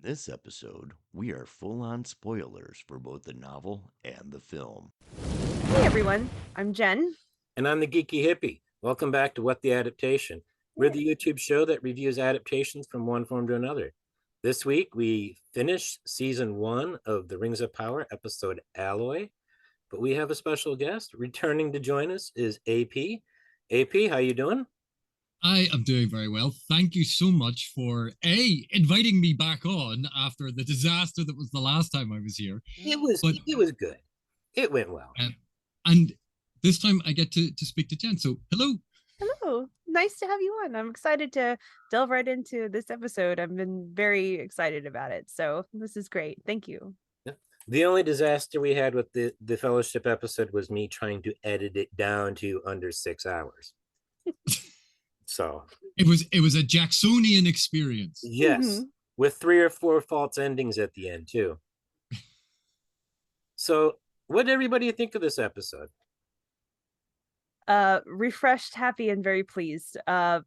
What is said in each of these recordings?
this episode, we are full on spoilers for both the novel and the film. Hey everyone, I'm Jen. And I'm the Geeky Hippie. Welcome back to WoT the Adaptation. We're the YouTube show that reviews adaptations from one form to another. This week, we finished season 1 of The Rings of Power, episode Alloy. But we have a special guest. Returning to join us is AP. AP, how you doing? I am doing very well. Thank you so much for inviting me back on after the disaster that was the last time I was here. It was good. It went well. And this time I get to speak to Jen. So hello. Hello. Nice to have you on. I'm excited to delve right into this episode. I've been very excited about it. So this is great. Thank you. The only disaster we had with the Fellowship episode was me trying to edit it down to under 6 hours. So it was a Jacksonian experience. Yes, with 3 or 4 false endings at the end too. So what did everybody think of this episode? Refreshed, happy, and very pleased. I'm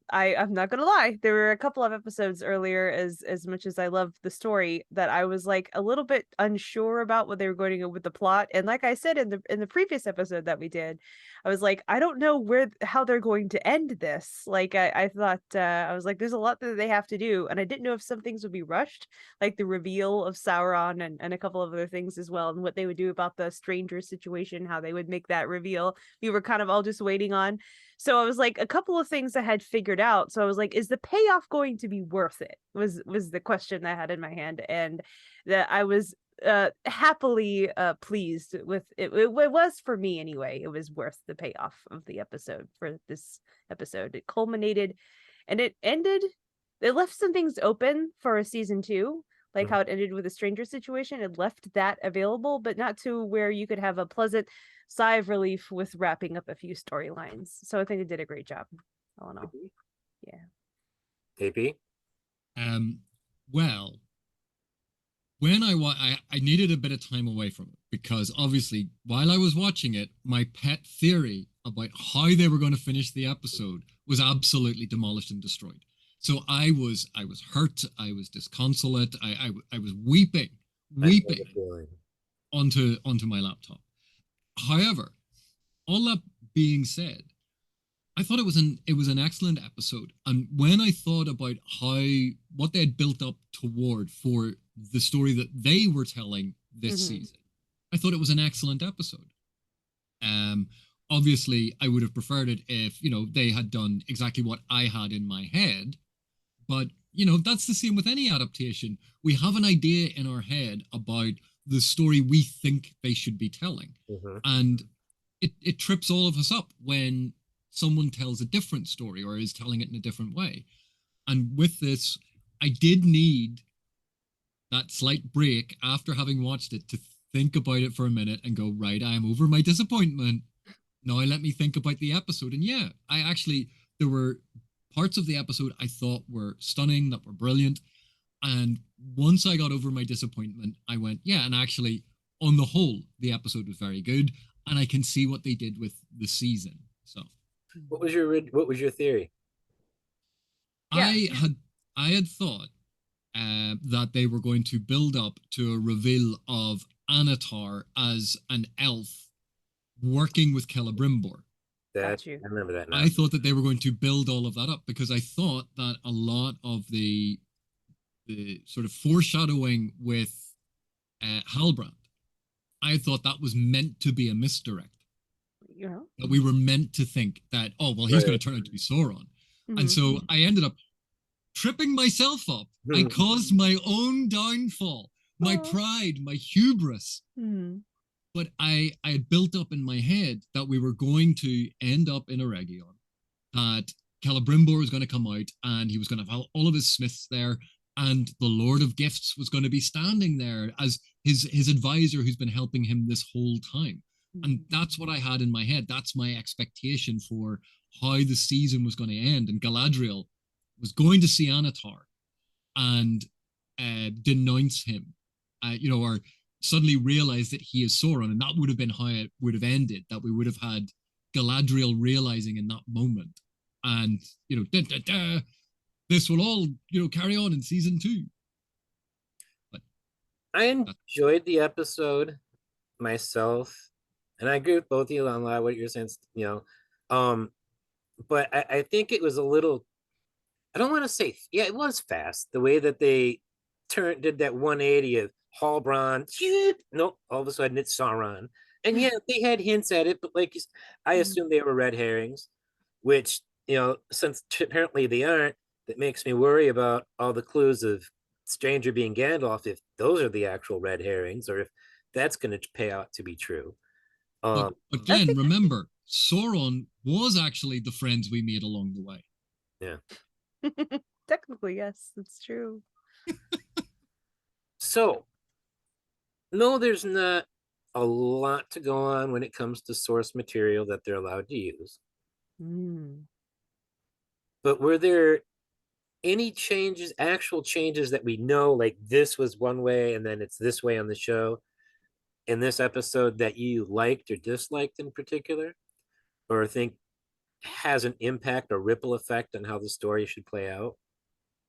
not gonna lie, there were a couple of episodes earlier, as much as I loved the story, that I was like a little bit unsure about what they were going to go with the plot. And like I said in the previous episode that we did, I was like, I don't know how they're going to end this. Like I thought, I was like, there's a lot that they have to do, and I didn't know if some things would be rushed, like the reveal of Sauron and a couple of other things as well, and what they would do about the stranger situation, how they would make that reveal. We were kind of all just waiting on. So I was like, a couple of things I had figured out. So I was like, is the payoff going to be worth it? Was the question I had in my hand, and that I was happily pleased with it. It was, for me anyway, it was worth the payoff of the episode. For this episode, it culminated and it ended. It left some things open for a season 2, like how it ended with the stranger situation. It left that available, but not to where you could have a pleasant sigh of relief with wrapping up a few storylines. So I think it did a great job, all in all. Yeah. AP? Well, when I needed a bit of time away from it, because obviously while I was watching it, my pet theory about how they were going to finish the episode was absolutely demolished and destroyed. So I was hurt, I was disconsolate, I was weeping onto my laptop. However, all that being said, I thought it was an excellent episode. And when I thought about what they had built up toward for the story that they were telling this season, I thought it was an excellent episode. Obviously, I would have preferred it if, they had done exactly what I had in my head. But, that's the same with any adaptation. We have an idea in our head about the story we think they should be telling. And it trips all of us up when someone tells a different story or is telling it in a different way. And with this, I did need that slight break after having watched it to think about it for a minute and go, right, I am over my disappointment. Now let me think about the episode. And yeah, there were parts of the episode I thought were stunning, that were brilliant. And once I got over my disappointment, I went, yeah, and actually, on the whole, the episode was very good. And I can see what they did with the season. So what was your theory? I had thought that they were going to build up to a reveal of Anatar as an elf working with Celebrimbor. I remember that now. I thought that they were going to build all of that up, because I thought that a lot of the sort of foreshadowing with Halbrand, I thought that was meant to be a misdirect. That we were meant to think that, he's going to turn out to be Sauron. And so I ended up tripping myself up. I caused my own downfall, my pride, my hubris. But I had built up in my head that we were going to end up in Eregion, that Celebrimbor was going to come out and he was going to have all of his smiths there, and the Lord of Gifts was going to be standing there as his advisor who's been helping him this whole time. And that's what I had in my head. That's my expectation for how the season was going to end. And Galadriel was going to see Anatar and denounce him, or suddenly realize that he is Sauron. And that would have been how it would have ended, that we would have had Galadriel realizing in that moment. And, this will all, carry on in season 2. I enjoyed the episode myself, and I agree with both of you on a lot of what you're saying, but I think it was a little, I don't want to say, yeah, it was fast, the way that they did that 180 of Halbrand, nope, all of a sudden it's Sauron. And yeah, they had hints at it, but like I assume they were red herrings, which, since apparently they aren't, that makes me worry about all the clues of Stranger being Gandalf, if those are the actual red herrings, or if that's going to pay out to be true. But again, remember, Sauron was actually the friends we made along the way. Yeah. Technically, yes, that's true. So, no, there's not a lot to go on when it comes to source material that they're allowed to use. But were there any changes, actual changes that we know, like this was one way and then it's this way on the show in this episode, that you liked or disliked in particular, or think has an impact or ripple effect on how the story should play out?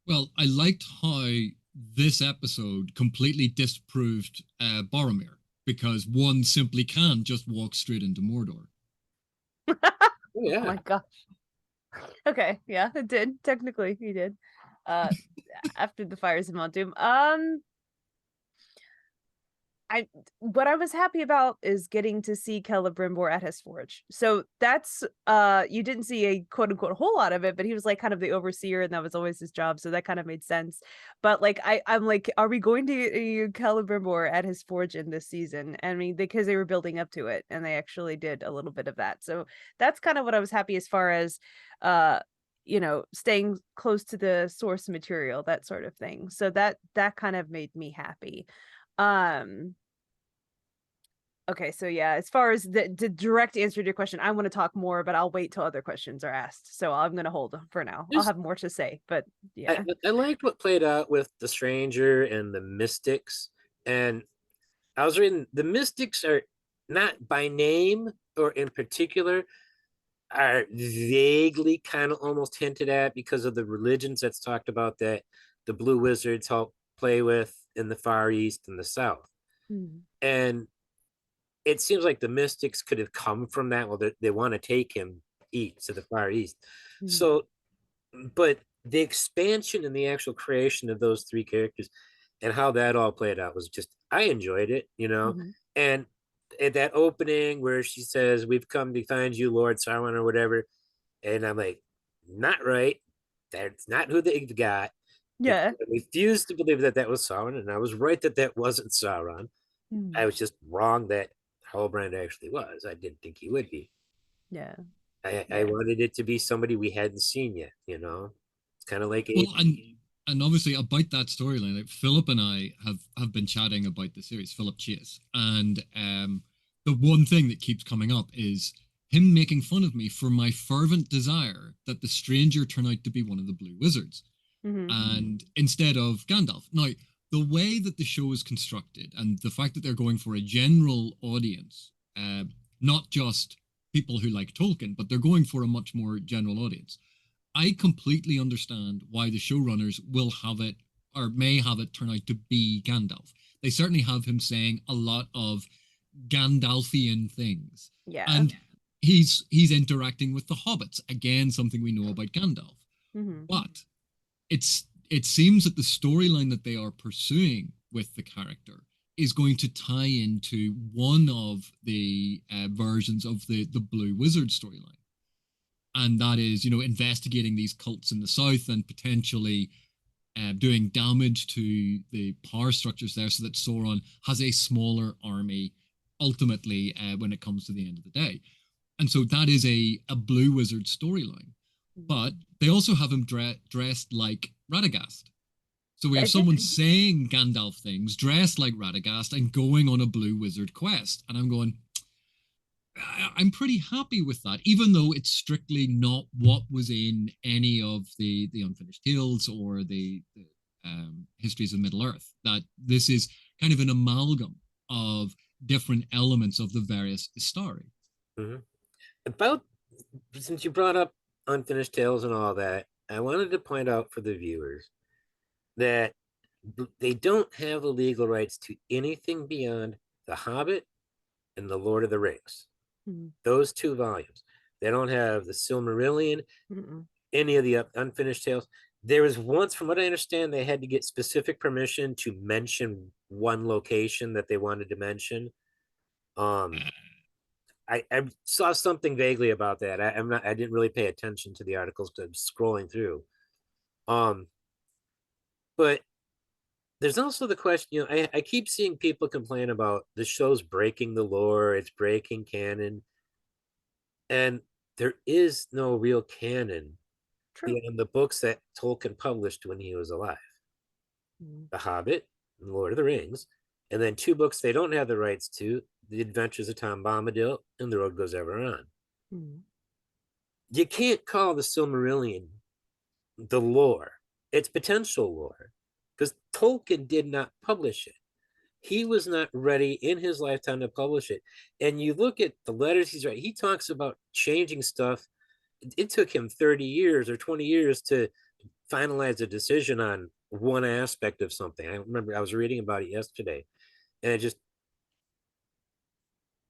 Well, I liked how this episode completely disproved Boromir, because one simply can just walk straight into Mordor. Yeah. Oh my gosh. Okay, yeah, it did. Technically, he did. After the fires of Mount Doom. What I was happy about is getting to see Celebrimbor at his forge. So that's you didn't see a quote unquote whole lot of it, but he was like kind of the overseer, and that was always his job, so that kind of made sense. But like I'm like, are we going to get Celebrimbor at his forge in this season? I mean, because they were building up to it, and they actually did a little bit of that. So that's kind of what I was happy as far as staying close to the source material, that sort of thing. So that kind of made me happy. Okay, so yeah, as far as the direct answer to your question, I want to talk more, but I'll wait till other questions are asked. So I'm going to hold for now. I'll have more to say, but yeah. I liked what played out with the Stranger and the Mystics. And I was reading, the Mystics are not by name or in particular, are vaguely kind of almost hinted at because of the religions that's talked about that the Blue Wizards help play with in the Far East and the South. And it seems like the Mystics could have come from that. Well, they want to take him east to the Far East. So, but the expansion and the actual creation of those three characters and how that all played out was just, I enjoyed it, and at that opening where she says, "We've come to find you, Lord Sauron," or whatever. And I'm like, not right. That's not who they've got. Yeah. I refused to believe that was Sauron, and I was right that wasn't Sauron. I was just wrong that Halbrand actually was. I didn't think he would be. Yeah. I wanted it to be somebody we hadn't seen yet, It's kind of like and obviously about that storyline, like Philip and I have been chatting about the series, Philip Chase, and the one thing that keeps coming up is him making fun of me for my fervent desire that the Stranger turn out to be one of the Blue Wizards, and instead of Gandalf. Now, the way that the show is constructed and the fact that they're going for a general audience, not just people who like Tolkien, but they're going for a much more general audience. I completely understand why the showrunners will have it, or may have it, turn out to be Gandalf. They certainly have him saying a lot of Gandalfian things. Yeah. And he's interacting with the hobbits. Again, something we know about Gandalf. But it seems that the storyline that they are pursuing with the character is going to tie into one of the versions of the Blue Wizard storyline. And that is, investigating these cults in the south and potentially doing damage to the power structures there so that Sauron has a smaller army ultimately when it comes to the end of the day. And so that is a Blue Wizard storyline. But they also have him dressed like Radagast. So we have someone saying Gandalf things, dressed like Radagast, and going on a Blue Wizard quest. And I'm going, I'm pretty happy with that, even though it's strictly not what was in any of the Unfinished Tales or the Histories of Middle-earth. That this is kind of an amalgam of different elements of the various Istari. About, since you brought up Unfinished Tales and all that, I wanted to point out for the viewers that they don't have the legal rights to anything beyond The Hobbit and The Lord of the Rings. Those 2 volumes. They don't have the Silmarillion, any of the unfinished tales. There was once, from what I understand, they had to get specific permission to mention one location that they wanted to mention. I saw something vaguely about that. I didn't really pay attention to the articles because I'm scrolling through. But there's also the question, I keep seeing people complain about the show's breaking the lore, it's breaking canon. And there is no real canon beyond the books that Tolkien published when he was alive. The Hobbit and Lord of the Rings, and then 2 books they don't have the rights to, The Adventures of Tom Bombadil and The Road Goes Ever On. You can't call the Silmarillion the lore. It's potential lore, because Tolkien did not publish it. He was not ready in his lifetime to publish it. And you look at the letters he's writing, he talks about changing stuff. It took him 30 years or 20 years to finalize a decision on one aspect of something. I remember I was reading about it yesterday, and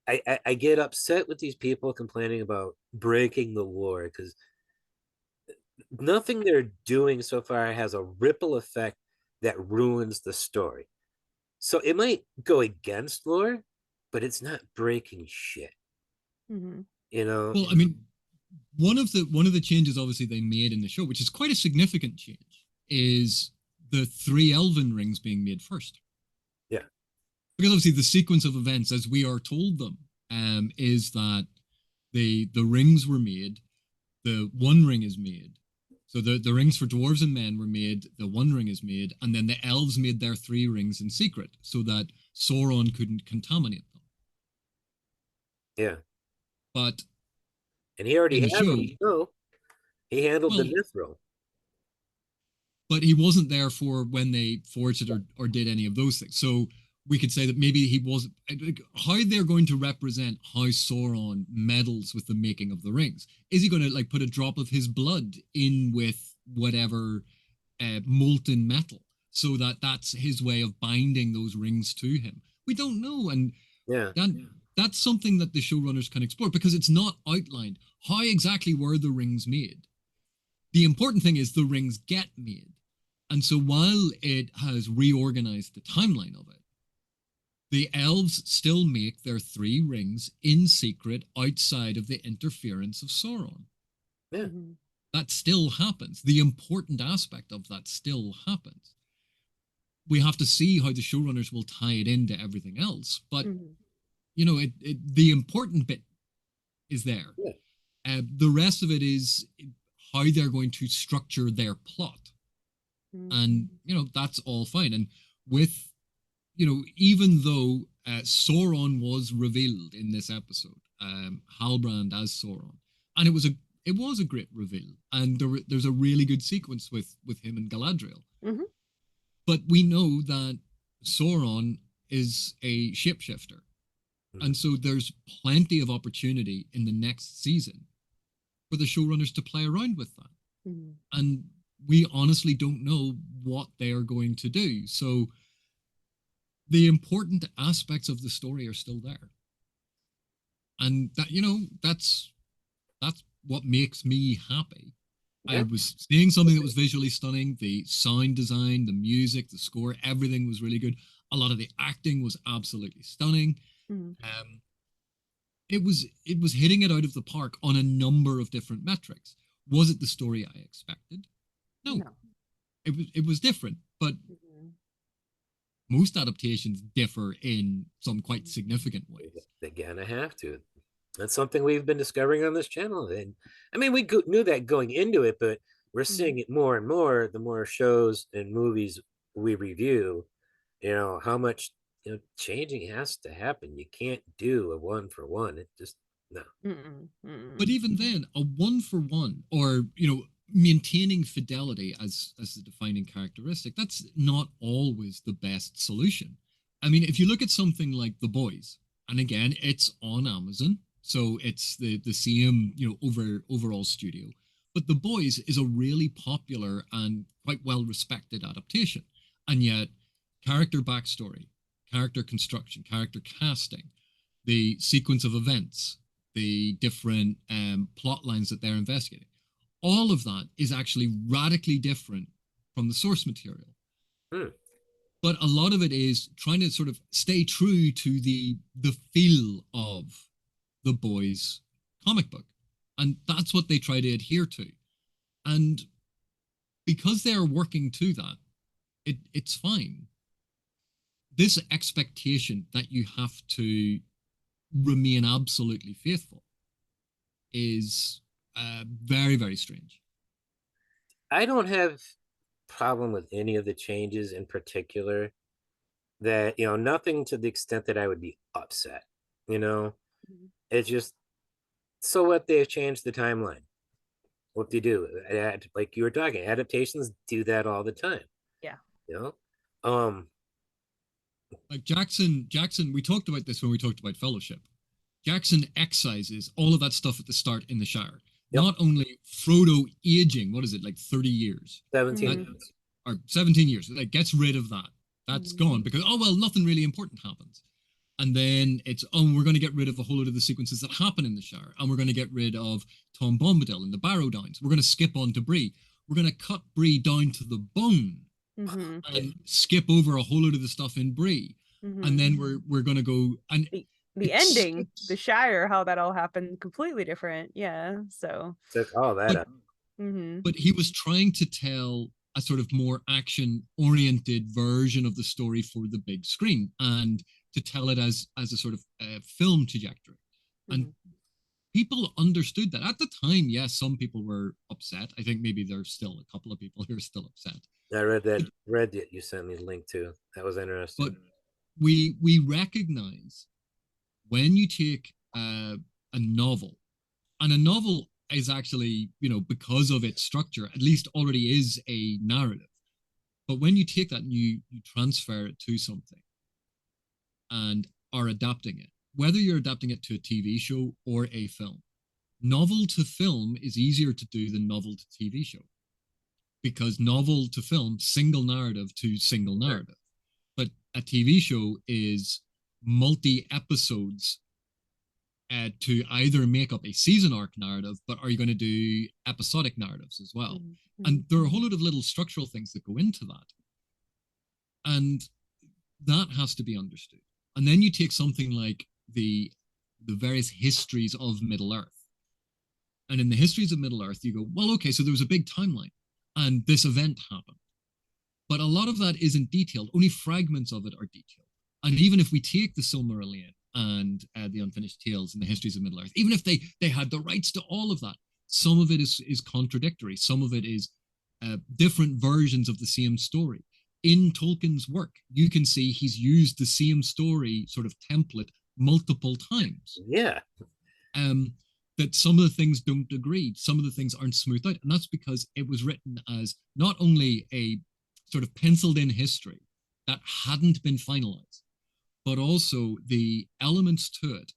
I get upset with these people complaining about breaking the lore, because nothing they're doing so far has a ripple effect that ruins the story. So it might go against lore, but it's not breaking shit. Mm-hmm. You know? Well, I mean, one of the changes obviously they made in the show, which is quite a significant change, is the 3 elven rings being made first. Yeah. Because obviously the sequence of events as we are told them is that the rings were made, the One Ring is made. So the rings for dwarves and men were made, the One Ring is made, and then the elves made their 3 rings in secret so that Sauron couldn't contaminate them. Yeah. But and he already had show, them. He handled the mithril. But he wasn't there for when they forged it or did any of those things. So we could say that maybe he wasn't. How they're going to represent how Sauron meddles with the making of the rings. Is he going to like put a drop of his blood in with whatever molten metal so that that's his way of binding those rings to him? We don't know. And that's something that the showrunners can explore, because it's not outlined. How exactly were the rings made? The important thing is the rings get made. And so while it has reorganized the timeline of it, the elves still make their 3 rings in secret outside of the interference of Sauron. Yeah. Mm-hmm. That still happens. The important aspect of that still happens. We have to see how the showrunners will tie it into everything else. But, you know, the important bit is there. Yeah. The rest of it is how they're going to structure their plot. And, you know, that's all fine. And with, you know, even though Sauron was revealed in this episode, Halbrand as Sauron, and it was a great reveal, and there's a really good sequence with him and Galadriel. Mm-hmm. But we know that Sauron is a shapeshifter, and so there's plenty of opportunity in the next season for the showrunners to play around with that. And we honestly don't know what they are going to do. So the important aspects of the story are still there. And that, you know, that's what makes me happy. I was seeing something that was visually stunning. The sound design, the music, the score, everything was really good. A lot of the acting was absolutely stunning. It was hitting it out of the park on a number of different metrics. Was it the story I expected? No. It was different, but most adaptations differ in some quite significant ways. They're gonna have to. That's something we've been discovering on this channel. And I mean, we knew that going into it, but we're seeing it more and more the more shows and movies we review. You know, how much changing has to happen. You can't do a 1-for-1. It just no. But even then, a 1-for-1, or maintaining fidelity as the defining characteristic, that's not always the best solution. I mean, if you look at something like The Boys, and again, it's on Amazon, so it's the same overall studio, but The Boys is a really popular and quite well respected adaptation. And yet, character backstory, character construction, character casting, the sequence of events, the different plot lines that they're investigating, all of that is actually radically different from the source material. But a lot of it is trying to sort of stay true to the feel of the boys' comic book. And that's what they try to adhere to. And because they're working to that, it's fine. This expectation that you have to remain absolutely faithful is very, very strange. I don't have problem with any of the changes in particular. That, you know, nothing to the extent that I would be upset. You know, it's just, so what, they've changed the timeline. What they do, like you were talking, adaptations do that all the time. Yeah. You know, like Jackson, we talked about this when we talked about Fellowship. Jackson excises all of that stuff at the start in the Shire. Yep. Not only Frodo aging, what is it, like 30 years? 17. Or 17 years. Like, gets rid of that. That's gone because, oh, well, nothing really important happens. And then it's, oh, we're going to get rid of a whole lot of the sequences that happen in the Shire. And we're going to get rid of Tom Bombadil and the Barrow Downs. We're going to skip on to Bree. We're going to cut Bree down to the bone and skip over a whole lot of the stuff in Bree. And then we're going to go... and the ending, the Shire, how that all happened, completely different. Yeah, so... Took all that up. But he was trying to tell a sort of more action-oriented version of the story for the big screen, and to tell it as a sort of film trajectory. And people understood that. At the time, yes, some people were upset. I think maybe there's still a couple of people who are still upset. I read that. Read it. You sent me the link to. That was interesting. But we recognize when you take a novel, and a novel is actually, you know, because of its structure, at least already is a narrative. But when you take that and you transfer it to something and are adapting it, whether you're adapting it to a TV show or a film, novel to film is easier to do than novel to TV show. Because novel to film, single narrative to single narrative. But a TV show is multi-episodes to either make up a season arc narrative, but are you going to do episodic narratives as well? And there are a whole lot of little structural things that go into that. And that has to be understood. And then you take something like the various histories of Middle-earth. And in the histories of Middle-earth, you go, well, okay, so there was a big timeline and this event happened. But a lot of that isn't detailed. Only fragments of it are detailed. And even if we take the Silmarillion and the Unfinished Tales and the histories of Middle-earth, even if they had the rights to all of that, some of it is contradictory. Some of it is different versions of the same story. In Tolkien's work, you can see he's used the same story sort of template multiple times. Yeah. That some of the things don't agree, some of the things aren't smoothed out. And that's because it was written as not only a sort of penciled in history that hadn't been finalized, but also the elements to it.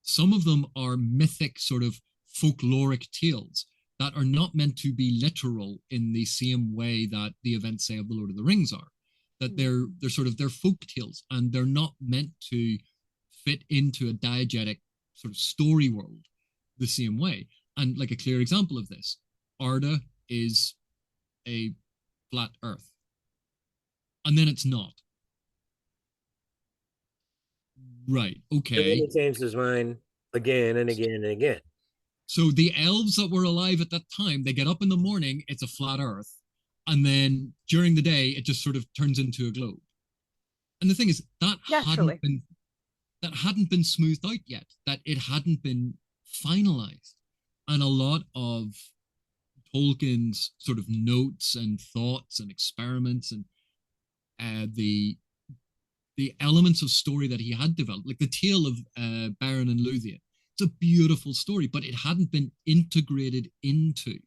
Some of them are mythic sort of folkloric tales that are not meant to be literal in the same way that the events, say, of The Lord of the Rings are. That they're folk tales, and they're not meant to fit into a diegetic sort of story world the same way. And like a clear example of this, Arda is a flat earth. And then it's not. Right, okay. He changed his mind again and again and again. So the elves that were alive at that time, they get up in the morning, it's a flat earth. And then during the day, it just sort of turns into a globe. And the thing is, that hadn't been smoothed out yet, that it hadn't been finalized. And a lot of Tolkien's sort of notes and thoughts and experiments and the elements of story that he had developed, like the tale of Beren and Luthien. It's a beautiful story, but it hadn't been integrated into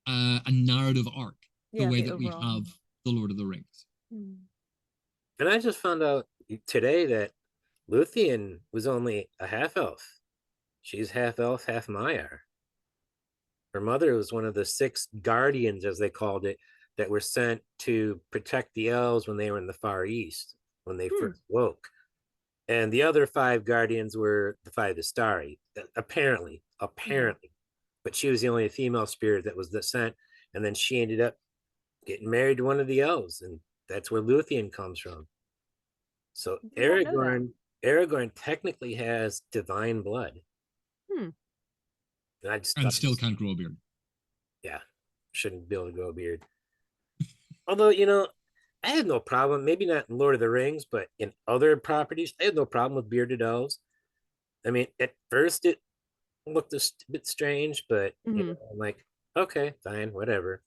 a narrative arc the way that we have The Lord of the Rings. And I just found out today that Luthien was only a half-elf. She's half-elf, half Maiar. Her mother was one of the 6 guardians, as they called it, that were sent to protect the elves when they were in the Far East, when they first woke. And the other 5 guardians were the 5 Astari, apparently. But she was the only female spirit that was sent. And then she ended up getting married to one of the elves. And that's where Luthien comes from. So Aragorn technically has divine blood. And still can't grow a beard. Yeah, shouldn't be able to grow a beard. Although, you know, I had no problem, maybe not in Lord of the Rings, but in other properties, I had no problem with bearded elves. I mean, at first it looked a bit strange, but you know, I'm like, okay, fine, whatever.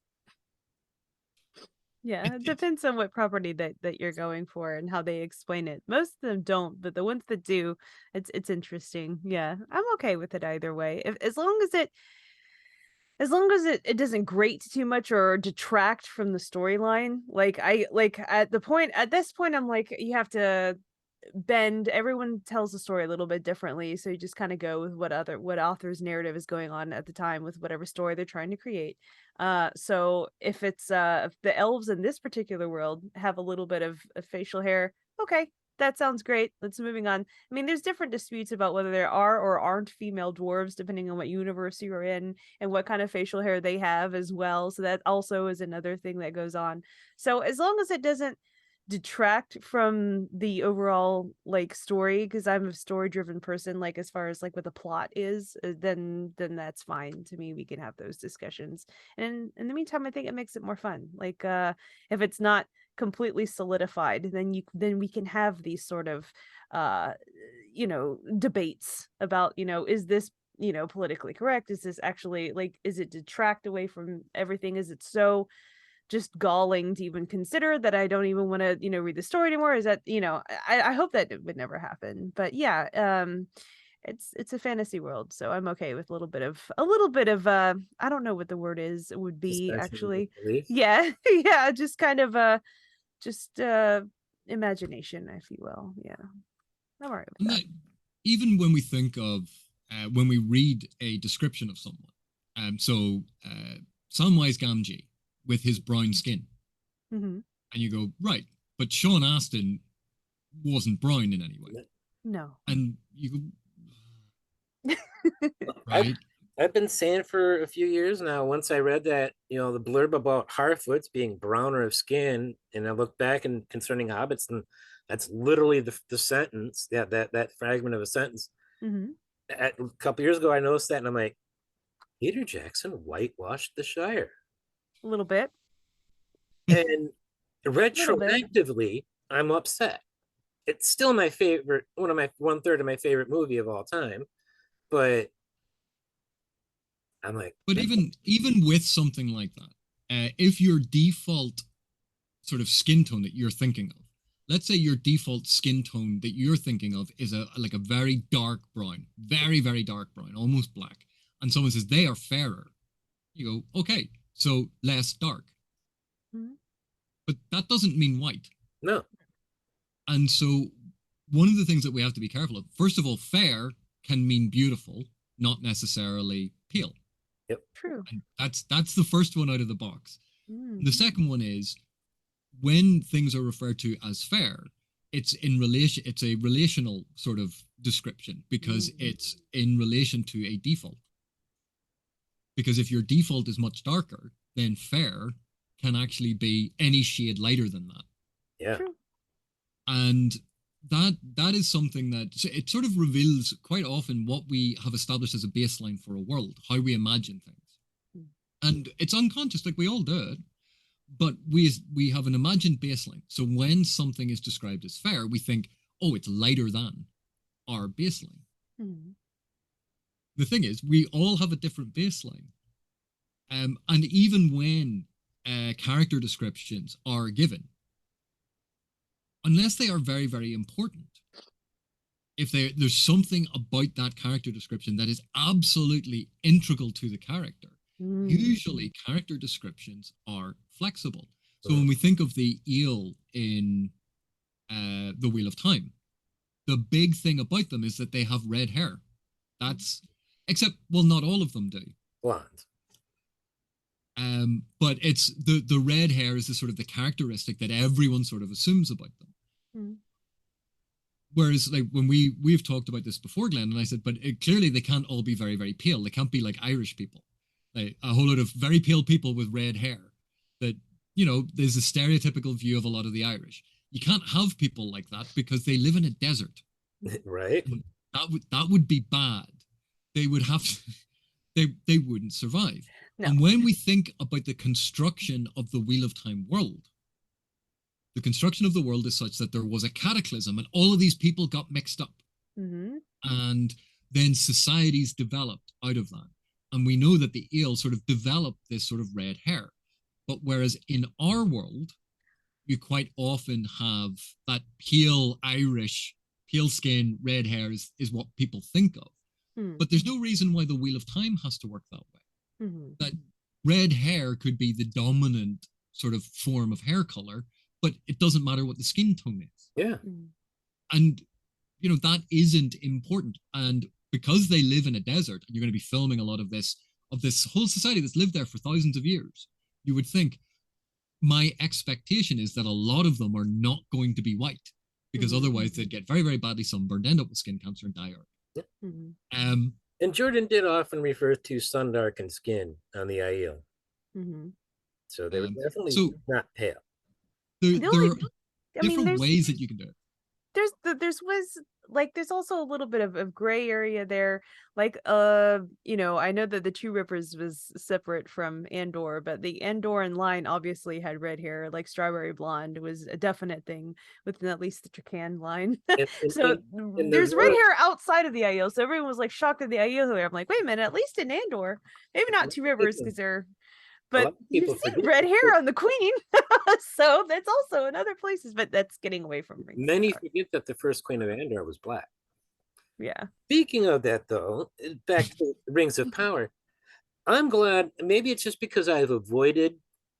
Yeah, it depends on what property that you're going for and how they explain it. Most of them don't, but the ones that do, it's interesting. Yeah, I'm okay with it either way. As long as it doesn't grate too much or detract from the storyline. Like at this point I'm like, you have to bend. Everyone tells the story a little bit differently, so you just kind of go with what author's narrative is going on at the time with whatever story they're trying to create. So if it's if the elves in this particular world have a little bit of facial hair, okay, that sounds great. Let's moving on. I mean, there's different disputes about whether there are or aren't female dwarves, depending on what universe you're in and what kind of facial hair they have as well. So that also is another thing that goes on. So as long as it doesn't detract from the overall like story, because I'm a story driven person, like as far as like what the plot is, then that's fine to me. We can have those discussions, and in the meantime I think it makes it more fun. Like if it's not completely solidified, then we can have these sort of debates about, is this politically correct, is this actually, like, is it detract away from everything, is it so just galling to even consider that I don't even want to read the story anymore? Is that I hope that it would never happen, but yeah, it's a fantasy world, so I'm okay with a little bit of I don't know what the word is, it would be actually, yeah. Yeah, just kind of imagination, if you will. Yeah, I'm all right with that. Even when we think of when we read a description of someone, Samwise Gamgee with his brown skin, and you go, right, but Sean Astin wasn't brown in any way. No. And you go, right? I've been saying for a few years now, once I read that, the blurb about Harfoots being browner of skin, and I look back and concerning hobbits, and that's literally the sentence, that fragment of a sentence. A couple years ago, I noticed that, and I'm like, Peter Jackson whitewashed the Shire. A little bit. And retroactively, I'm upset. It's still my favorite, one-third of my favorite movie of all time, but I'm like, but even with something like that, if your default sort of skin tone that you're thinking of, let's say your default skin tone that you're thinking of is a very dark brown, very, very dark brown, almost black, and someone says they are fairer, you go, okay, so less dark. But that doesn't mean white. No. And so one of the things that we have to be careful of, first of all, fair can mean beautiful, not necessarily pale. Yep. True. And that's the first one out of the box. The second one is, when things are referred to as fair, it's a relational sort of description, because it's in relation to a default. Because if your default is much darker, then fair can actually be any shade lighter than that. Yeah. True. And that is something that it sort of reveals quite often what we have established as a baseline for a world, how we imagine things. And it's unconscious, like we all do it, but we have an imagined baseline. So when something is described as fair, we think, oh, it's lighter than our baseline. The thing is, we all have a different baseline. And even when character descriptions are given, unless they are very, very important, if there's something about that character description that is absolutely integral to the character, usually character descriptions are flexible. So when we think of the eel in The Wheel of Time, the big thing about them is that they have red hair. Except, well, not all of them do. Blonde. But it's the red hair is the sort of the characteristic that everyone sort of assumes about them. Mm. Whereas, like, when we've talked about this before, Glenn, and I said, but clearly they can't all be very, very pale. They can't be like Irish people, like a whole lot of very pale people with red hair. That, you know, there's a stereotypical view of a lot of the Irish. You can't have people like that because they live in a desert. Right. That would be bad. They would have to, they wouldn't survive. No. And when we think about the construction of the Wheel of Time world, the construction of the world is such that there was a cataclysm and all of these people got mixed up. Mm-hmm. And then societies developed out of that. And we know that the eel sort of developed this sort of red hair. But whereas in our world, you quite often have that pale Irish, pale skin, red hair is what people think of. Mm. But there's no reason why the Wheel of Time has to work that way. Mm-hmm. That red hair could be the dominant sort of form of hair color, but it doesn't matter what the skin tone is. Yeah. Mm. And, you know, that isn't important. And because they live in a desert, and you're going to be filming a lot of this whole society that's lived there for thousands of years, you would think, my expectation is that a lot of them are not going to be white, because Mhm. otherwise they'd get very, very badly sunburned, end up with skin cancer, and die early. Mm-hmm. And Jordan did often refer to sun darkened skin on the Aiel. Mm-hmm. So they were definitely so- not pale. There, The there only- are I mean, different there's ways that you can do it. there's also a little bit of gray area there. Like, you know, I know that the Two Rivers was separate from Andor, but the Andoran line obviously had red hair. Like Strawberry Blonde was a definite thing within at least the Trakan line. So and there's the red Rogue- hair outside of the Aiel. So everyone was like shocked at the Aiel hair. I'm like, wait a minute, at least in Andor, maybe not Two Rivers because they're. lot But of you've people seen forget red that hair on the Queen, so that's also in other places. But that's getting away from Rings of Many Power. forget that the first Queen of Andor was black. Yeah. Speaking of that, though, back to Rings of Power, I'm glad. Maybe it's just because I've avoided,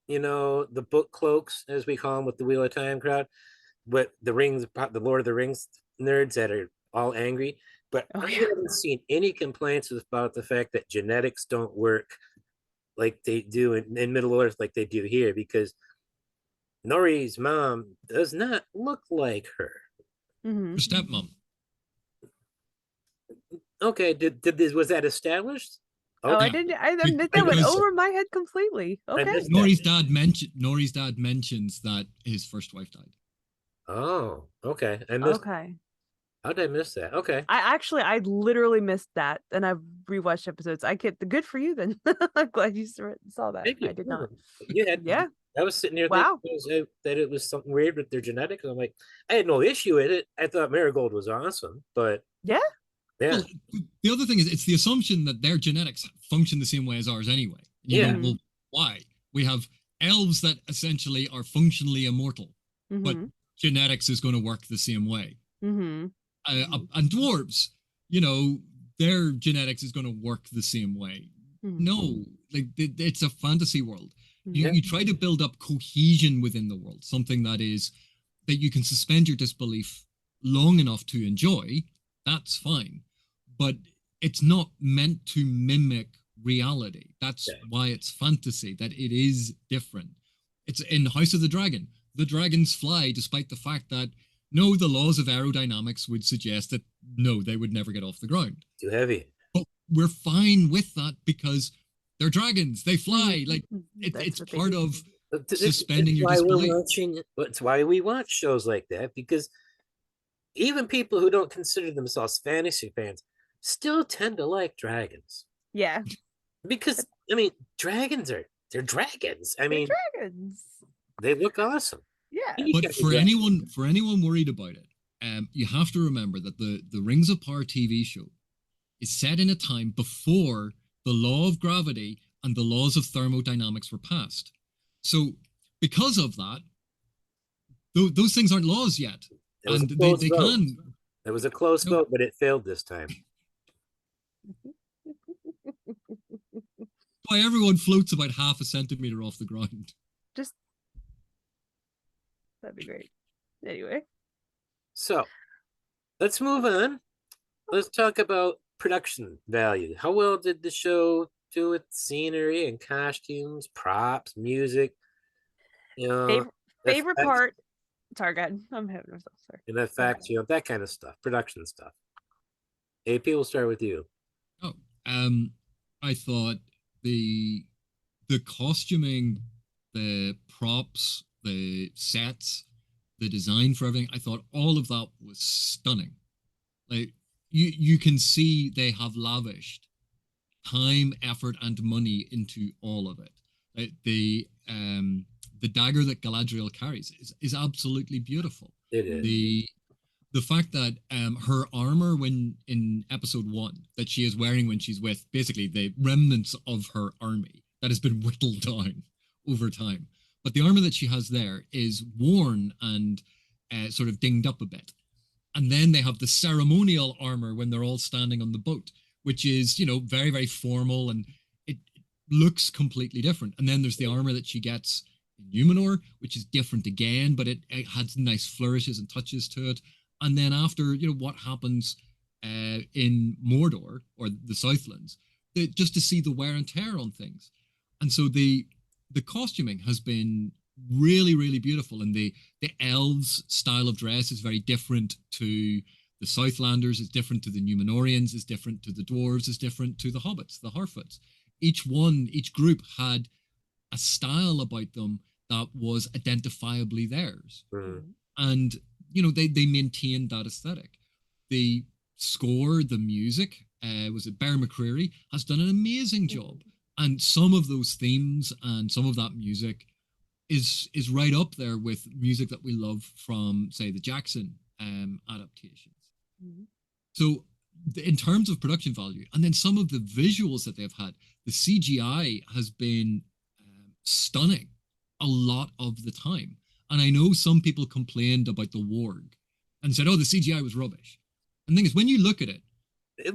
you know, the book cloaks, as we call them, with the Wheel of Time crowd, but the Lord of the Rings nerds that are all angry. But Oh, I yeah. haven't seen any complaints about the fact that genetics don't work like they do in Middle Earth, like they do here, because Nori's mom does not look like her. Mm-hmm. Her stepmom. Okay, was that established? Oh, I yeah. didn't. I admit that went Because- over my head completely. I Okay. missed Nori's dad mentions that his first wife died. Oh, okay. Okay. How did I miss that? Okay. I literally missed that, and I've rewatched episodes. I get the good for you then. I'm glad you saw that. Thank you. I did not. You had, Yeah. I was sitting there Wow. thinking that it was something weird with their genetics. I'm like, I had no issue with it. I thought Marigold was awesome, but Yeah. yeah, Well, the other thing is, it's the assumption that their genetics function the same way as ours anyway. You Yeah. go, well, why? We have elves that essentially are functionally immortal, but Mm-hmm. genetics is going to work the same way. Mm-hmm. And dwarves, you know, their genetics is going to work the same way. Mhm. No, like it's a fantasy world. Yeah. You try to build up cohesion within the world, something that you can suspend your disbelief long enough to enjoy. That's fine, but it's not meant to mimic reality. That's Okay. why it's fantasy, that it is different. It's in House of the Dragon. The dragons fly despite the fact that no, the laws of aerodynamics would suggest that no, they would never get off the ground. too heavy. But we're fine with that because they're dragons. They fly. Like That's it's what they part do. of But suspending your why we're disbelief. watching. That's why we watch shows like that, because even people who don't consider themselves fantasy fans still tend to like dragons, Yeah. because I mean, they're dragons. I They're mean, dragons. they look awesome. Yeah. But for anyone worried about it, you have to remember that the Rings of Power TV show is set in a time before the law of gravity and the laws of thermodynamics were passed. So because of that, those things aren't laws yet, It was and a close they vote. can. It was a close No. vote, but it failed this time. Why everyone floats about half a centimeter off the ground. Just that'd be great. Anyway. So let's move on. Let's talk about production value. How well did the show do with scenery and costumes, props, music, you know, Favorite effects, part. Sorry, go ahead. I'm having myself. Sorry. and effects, you know, that kind of stuff, production stuff. AP, we'll start with you. Oh, I thought the costuming, the props, the sets, the design for everything, I thought all of that was stunning. Like you can see they have lavished time, effort, and money into all of it. Like the dagger that Galadriel carries is absolutely beautiful. It is. The fact that her armor when in episode 1 that she is wearing when she's with basically the remnants of her army that has been whittled down over time, but the armor that she has there is worn and sort of dinged up a bit. And then they have the ceremonial armor when they're all standing on the boat, which is, you know, very, very formal, and it looks completely different. And then there's the armor that she gets in Numenor, which is different again, but it had nice flourishes and touches to it. And then after, you know, what happens in Mordor or the Southlands, just to see the wear and tear on things. And so the costuming has been really, really beautiful. And the elves' style of dress is very different to the Southlanders, is different to the Numenorians, is different to the dwarves, is different to the hobbits, the Harfoots. Each group had a style about them that was identifiably theirs. Mhm. And, you know, they maintained that aesthetic. The score, the music, was it Bear McCreary, has done an amazing job. And some of those themes and some of that music is right up there with music that we love from, say, the Jackson adaptations. Mhm. So in terms of production value, and then some of the visuals that they've had, the CGI has been stunning a lot of the time. And I know some people complained about the warg and said, oh, the CGI was rubbish. And the thing is, when you look at it,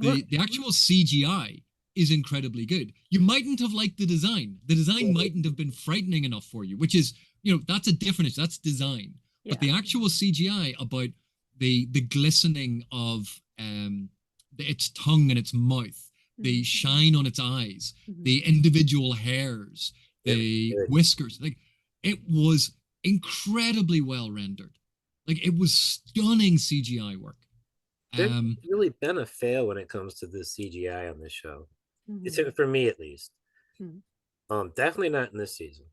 the actual CGI is incredibly good. You mightn't have liked the design. The design mightn't have been frightening enough for you, which is, you know, that's a different issue. That's design. But the actual CGI about the glistening of its tongue and its mouth, the shine on its eyes, the individual hairs, the whiskers, like it was incredibly well rendered. Like it was stunning CGI work. There's really been a fail when it comes to the CGI on this show. It's for me at least. Definitely not in this season.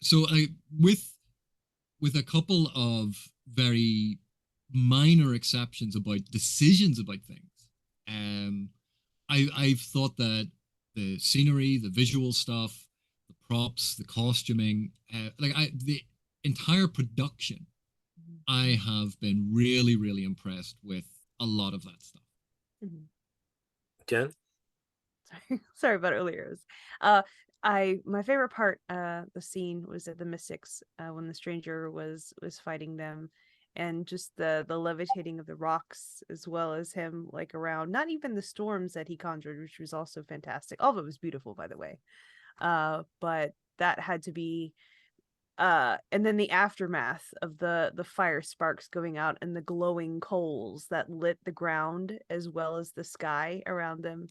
So with a couple of very minor exceptions about decisions about things, I've thought that the scenery, the visual stuff, the props, the costuming, the entire production, I have been really, really impressed with a lot of that stuff. Jen? Sorry about earlier. My favorite part, the scene was at the Mystics when the stranger was fighting them, and just the levitating of the rocks, as well as him like around, not even the storms that he conjured, which was also fantastic. All of it was beautiful, by the way. But that had to be and then the aftermath of the fire sparks going out and the glowing coals that lit the ground as well as the sky around them.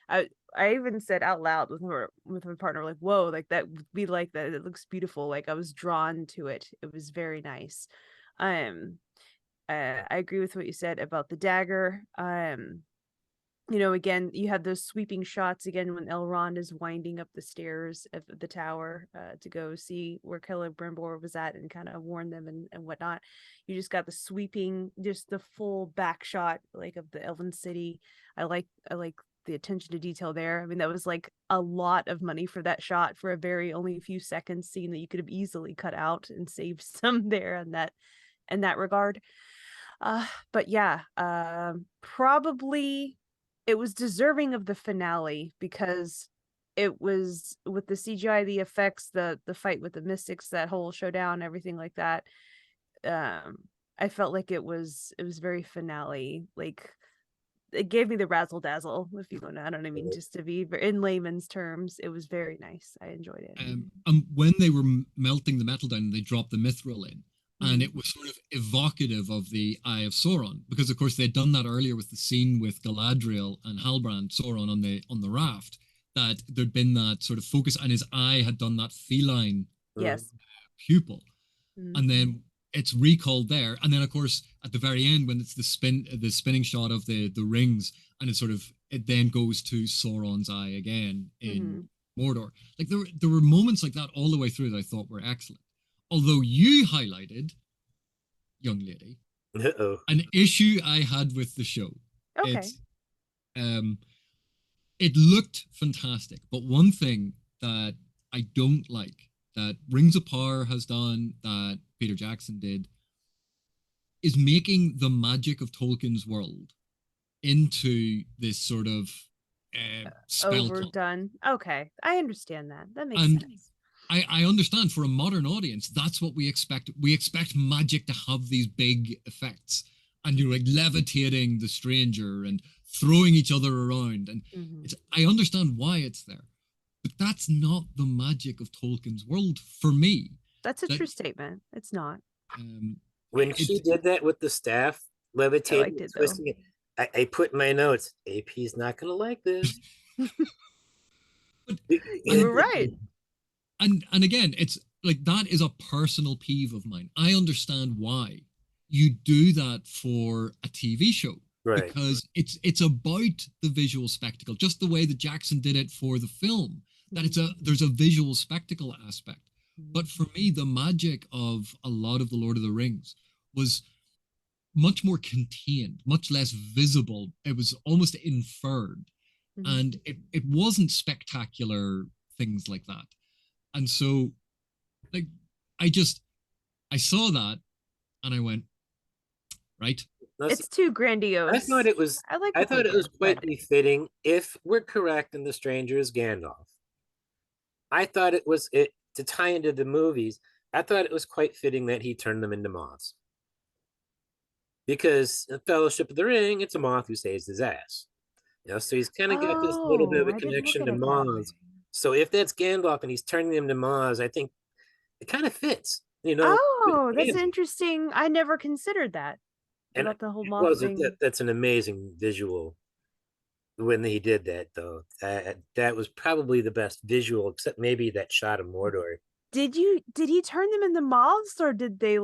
I even said out loud with my partner, like, whoa, like that, we like that, it looks beautiful. Like I was drawn to it. It was very nice. I agree with what you said about the dagger. You know, again, you had those sweeping shots again when Elrond is winding up the stairs of the tower to go see where Celebrimbor was at and kind of warn them and whatnot. You just got the sweeping, just the full back shot like of the Elven city. I like the attention to detail there. I mean, that was like a lot of money for that shot for a very only a few seconds scene that you could have easily cut out and saved some there in that regard. But yeah, probably it was deserving of the finale because it was with the CGI, the effects, the fight with the Mystics, that whole showdown, everything like that. I felt like it was very finale. Like it gave me the razzle dazzle, if you want to, I don't know, I mean, just to be in layman's terms, it was very nice. I enjoyed it. When they were melting the metal down and they dropped the mithril in, and it was sort of evocative of the Eye of Sauron, because of course they'd done that earlier with the scene with Galadriel and Halbrand, Sauron on the raft. that there'd been that sort of focus, and his eye had done that feline Yes. pupil, Mm. and then it's recalled there, and then of course at the very end when it's the spinning shot of the rings, and it then goes to Sauron's eye again in Mordor. Like there were moments like that all the way through that I thought were excellent. Although you highlighted, young lady, an issue I had with the show. Okay. It looked fantastic, but one thing that I don't like that Rings of Power has done, that Peter Jackson did, is making the magic of Tolkien's world into this sort of spell overdone. Okay, I understand that. That makes sense. I understand for a modern audience, that's what we expect. We expect magic to have these big effects, and you're like levitating the stranger and throwing each other around, and I understand why it's there. But that's not the magic of Tolkien's world for me. That's a true statement. It's not. When she did that with the staff, levitating, twisting it, I put in my notes, AP's not going to like this. You were right. And again, it's like, that is a personal peeve of mine. I understand why you do that for a TV show. Right. Because it's about the visual spectacle, just the way that Jackson did it for the film. That there's a visual spectacle aspect. But for me, the magic of a lot of the Lord of the Rings was much more contained, much less visible. It was almost inferred. And it wasn't spectacular things like that. And so, like, I saw that and I went, right? It's too grandiose. I thought it was quite befitting, if we're correct and the stranger is Gandalf. I thought it was to tie into the movies. I thought it was quite fitting that he turned them into moths, because in Fellowship of the Ring, it's a moth who saves his ass. So he's kind of got this little bit of a connection to moths. So if that's Gandalf and he's turning them to moths, I think it kind of fits. Oh, that's interesting. I never considered that. About the whole moth thing. That's an amazing visual. When he did that, though, that was probably the best visual, except maybe that shot of Mordor. Did he turn them into moths, or did they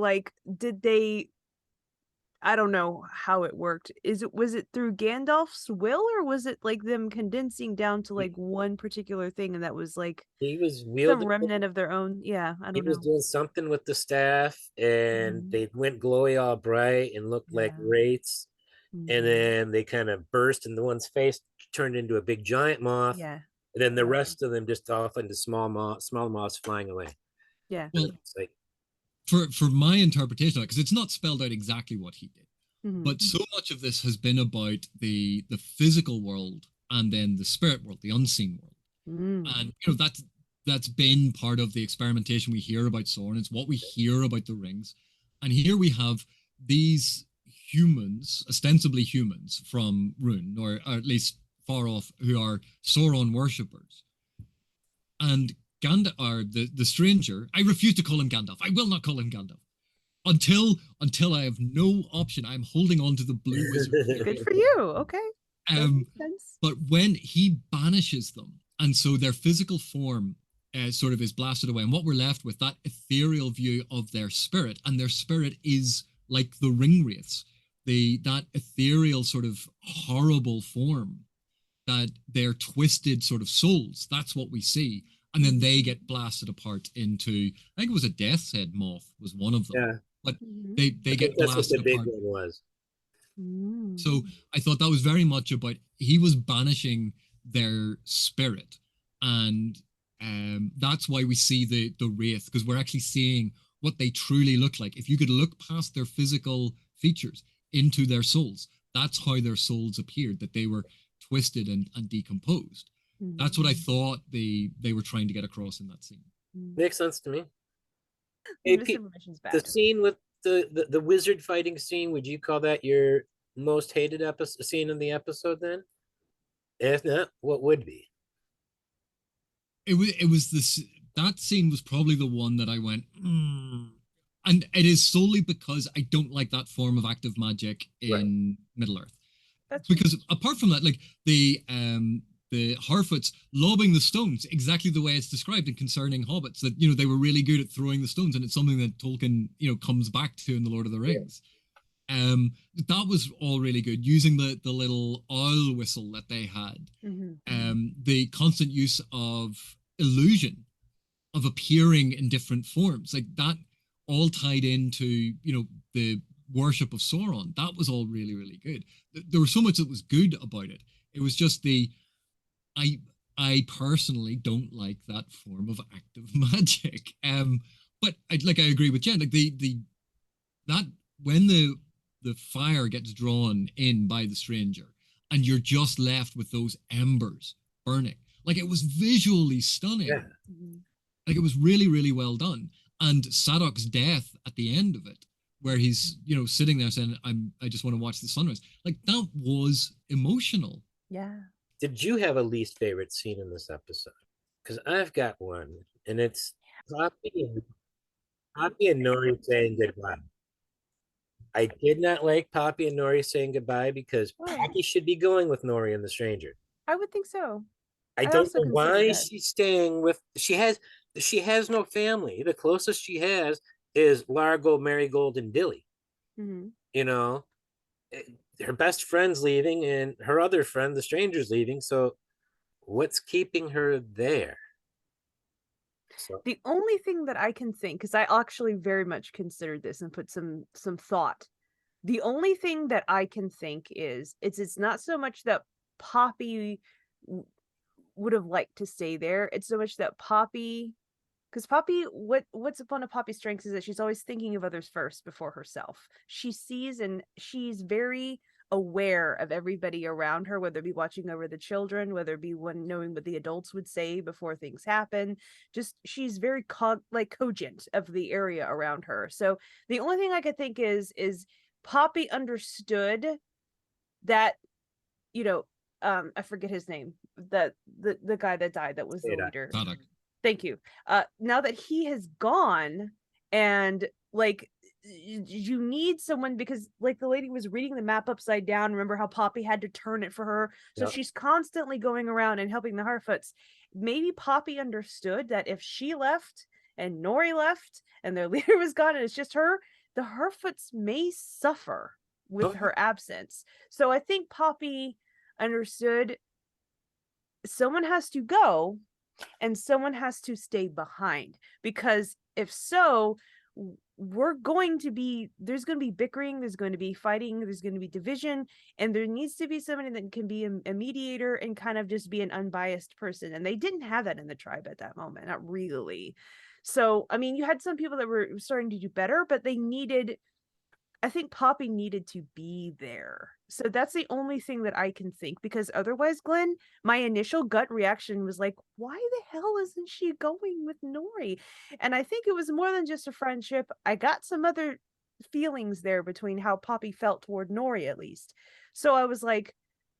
I don't know how it worked. Was it through Gandalf's will, or was it like them condensing down to like one particular thing, and that was like he was some remnant of their own? Yeah, I don't know. He was doing something with the staff, and they went glowy all bright and looked like wraiths, and then they kind of burst, and the one's face turned into a big giant moth. Yeah, and then the rest of them just off into small moths flying away. Yeah, well, it's like, for my interpretation, because it's not spelled out exactly what he did, but so much of this has been about the physical world and then the spirit world, the unseen world, and that's been part of the experimentation we hear about Sauron. It's what we hear about the rings, and here we have these humans, ostensibly humans from Rhûn, or at least far off, who are Sauron worshippers, and Gandalf, or the stranger. I refuse to call him Gandalf. I will not call him Gandalf until I have no option. I'm holding on to the blue wizard. Good for you. Okay. But when he banishes them, and so their physical form sort of is blasted away, and what we're left with, that ethereal view of their spirit, and their spirit is like the ring wraiths, that ethereal sort of horrible form, that they're twisted sort of souls. That's what we see. And then they get blasted apart into, I think it was a death's head moth was one of them. Yeah. But they get blasted apart. That's what the big one was. So I thought that was very much about, he was banishing their spirit. And that's why we see the wraith, because we're actually seeing what they truly look like. If you could look past their physical features into their souls, that's how their souls appeared, that they were twisted and decomposed. That's what I thought they were trying to get across in that scene. Makes sense to me. The scene with the wizard fighting scene, would you call that your most hated scene in the episode then? If not, what would be? It was this, that scene was probably the one that I went, and it is solely because I don't like that form of active magic in Middle Earth. Because apart from that, like the the Harfoots lobbing the stones exactly the way it's described in Concerning Hobbits, that, they were really good at throwing the stones, and it's something that Tolkien, comes back to in The Lord of the Rings. That was all really good, using the little owl whistle that they had. The constant use of illusion, of appearing in different forms, like that all tied into, the worship of Sauron. That was all really, really good. There was so much that was good about it. It was just I personally don't like that form of active magic. But I agree with Jen. Like that when the fire gets drawn in by the stranger, and you're just left with those embers burning. Like, it was visually stunning. Yeah. Like, it was really, really well done. And Sadok's death at the end of it, where he's, sitting there saying, I just want to watch the sunrise. Like, that was emotional. Yeah. Did you have a least favorite scene in this episode? Because I've got one, and it's Poppy and Nori saying goodbye. I did not like Poppy and Nori saying goodbye, because Poppy should be going with Nori and the stranger. I would think so. I don't know why she's staying with. She has no family. The closest she has is Largo, Marigold, and Dilly. Her best friend's leaving, and her other friend, the stranger's leaving. So, what's keeping her there? So, the only thing that I can think, because I actually very much considered this and put some thought. The only thing that I can think is it's not so much that Poppy would have liked to stay there. It's so much that Poppy, because Poppy, what's one of Poppy's strengths is that she's always thinking of others first before herself. She sees, and she's very aware of everybody around her, whether it be watching over the children, whether it be knowing what the adults would say before things happen. Just, she's very cogent of the area around her. So the only thing I could think is Poppy understood that, I forget his name, the guy that died, that was the leader. Sadok. Thank you. Now that he has gone, and you need someone, because the lady was reading the map upside down. Remember how Poppy had to turn it for her? So she's constantly going around and helping the Harfoots. Maybe Poppy understood that if she left and Nori left and their leader was gone and it's just her, the Harfoots may suffer with her absence. So I think Poppy understood someone has to go and someone has to stay behind, because if so, there's going to be bickering, there's going to be fighting, there's going to be division, and there needs to be somebody that can be a mediator and kind of just be an unbiased person. And they didn't have that in the tribe at that moment, not really. So, I mean, you had some people that were starting to do better, but I think Poppy needed to be there. So that's the only thing that I can think, because otherwise, Glenn, my initial gut reaction was like, why the hell isn't she going with Nori? And I think it was more than just a friendship. I got some other feelings there between how Poppy felt toward Nori, at least. So I was like,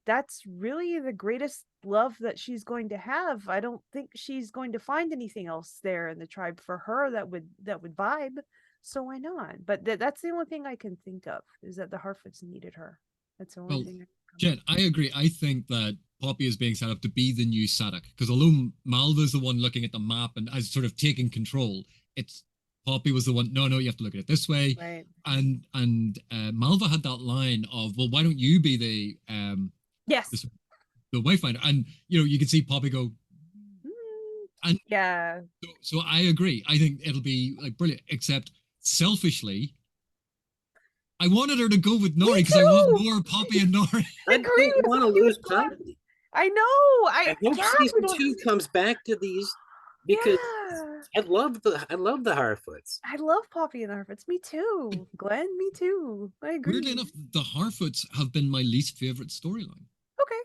that's really the greatest love that she's going to have. I don't think she's going to find anything else there in the tribe for her that would vibe. So why not? But that's the only thing I can think of, is that the Harfoots needed her. That's the only thing. Jen, I agree. I think that Poppy is being set up to be the new Sadok, because although Malva's the one looking at the map and as sort of taking control, it's Poppy was the one. No, you have to look at it this way. Right. And Malva had that line of, well, why don't you be the yes, the Wayfinder? And you can see Poppy go. And yeah. So I agree. I think it'll be brilliant. Except selfishly, I wanted her to go with Nori because I want more Poppy and Nori. I don't want to lose Poppy. I know. I hope season 2 comes back to these, because I love the Harfoots. I love Poppy and the Harfoots. Me too, Glenn. Me too. I agree. Weirdly enough, the Harfoots have been my least favorite storyline. Okay.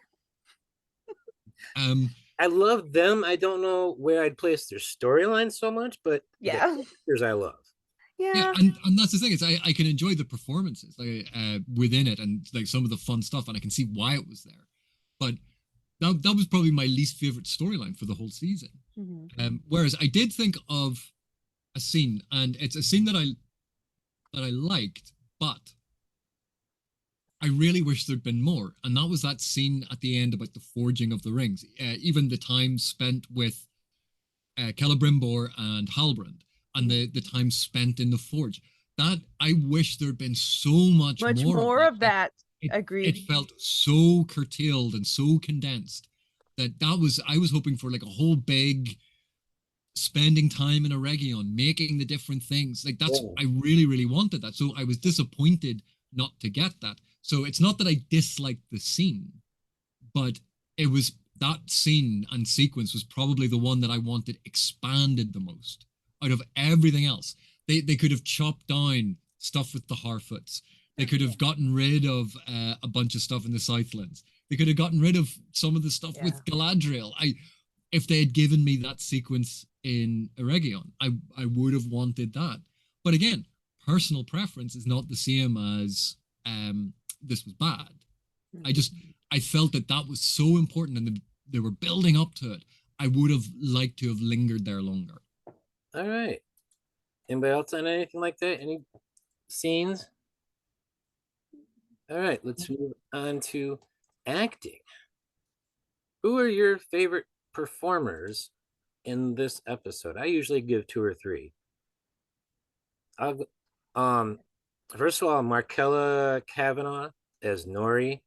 I love them. I don't know where I'd place their storyline so much, but the characters I love. Yeah, and that's the thing, is I can enjoy the performances within it, and some of the fun stuff, and I can see why it was there. But that was probably my least favorite storyline for the whole season. Mm-hmm. Whereas I did think of a scene, and it's a scene that I liked, but I really wish there'd been more. And that was that scene at the end about the forging of the rings. Even the time spent with Celebrimbor and Halbrand, and the time spent in the forge. That I wish there'd been so much more of that. Agreed. It felt so curtailed and so condensed that I was hoping for like a whole big spending time in a region, making the different things. Like that's I really, really wanted that. So I was disappointed not to get that. So it's not that I disliked the scene, but it was that scene and sequence was probably the one that I wanted expanded the most out of everything else. They could have chopped down stuff with the Harfoots. They could have gotten rid of a bunch of stuff in the Southlands. They could have gotten rid of some of the stuff with Galadriel. If they had given me that sequence in Eregion, I would have wanted that. But again, personal preference is not the same as this was bad. I felt that was so important and they were building up to it. I would have liked to have lingered there longer. All right. Anybody else on anything like that? Any scenes? All right, let's move on to acting. Who are your favorite performers in this episode? I usually give 2 or 3. First of all, Markella Kavanaugh as Nori,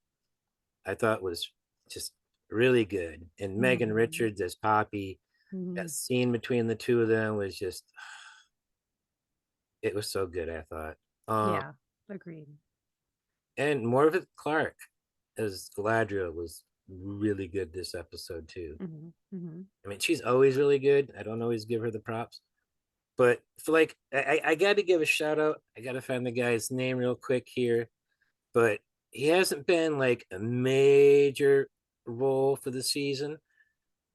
I thought was just really good. And Megan Richards as Poppy. That scene between the two of them was just, it was so good, I thought. Yeah, agreed. And Morfydd Clark as Galadriel was really good this episode too. I mean, she's always really good. I don't always give her the props. But for like, I got to give a shout out. I got to find the guy's name real quick here. But he hasn't been like a major role for the season.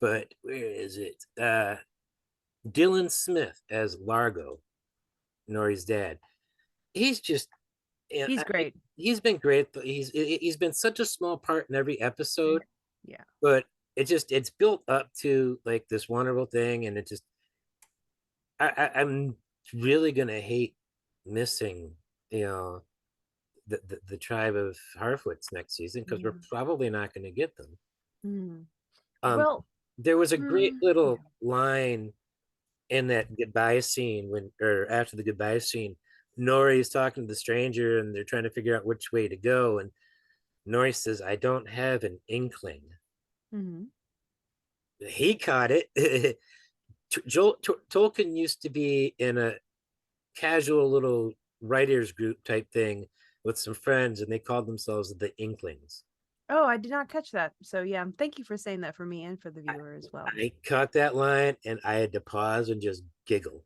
But where is it? Dylan Smith as Largo, Nori's dad. He's just, he's great. He's been great. But he's been such a small part in every episode. Yeah. But it's built up to like this wonderful thing, and it just, I'm really gonna hate missing, the tribe of Harfoots next season because we're probably not going to get them. Well, there was a great little line in that goodbye scene or after the goodbye scene. Nori is talking to the stranger and they're trying to figure out which way to go, and Nori says, "I don't have an inkling." He caught it. Tolkien used to be in a casual little writers group type thing with some friends, and they called themselves the Inklings. Oh, I did not catch that. So yeah, thank you for saying that for me and for the viewer as well. I caught that line and I had to pause and just giggle.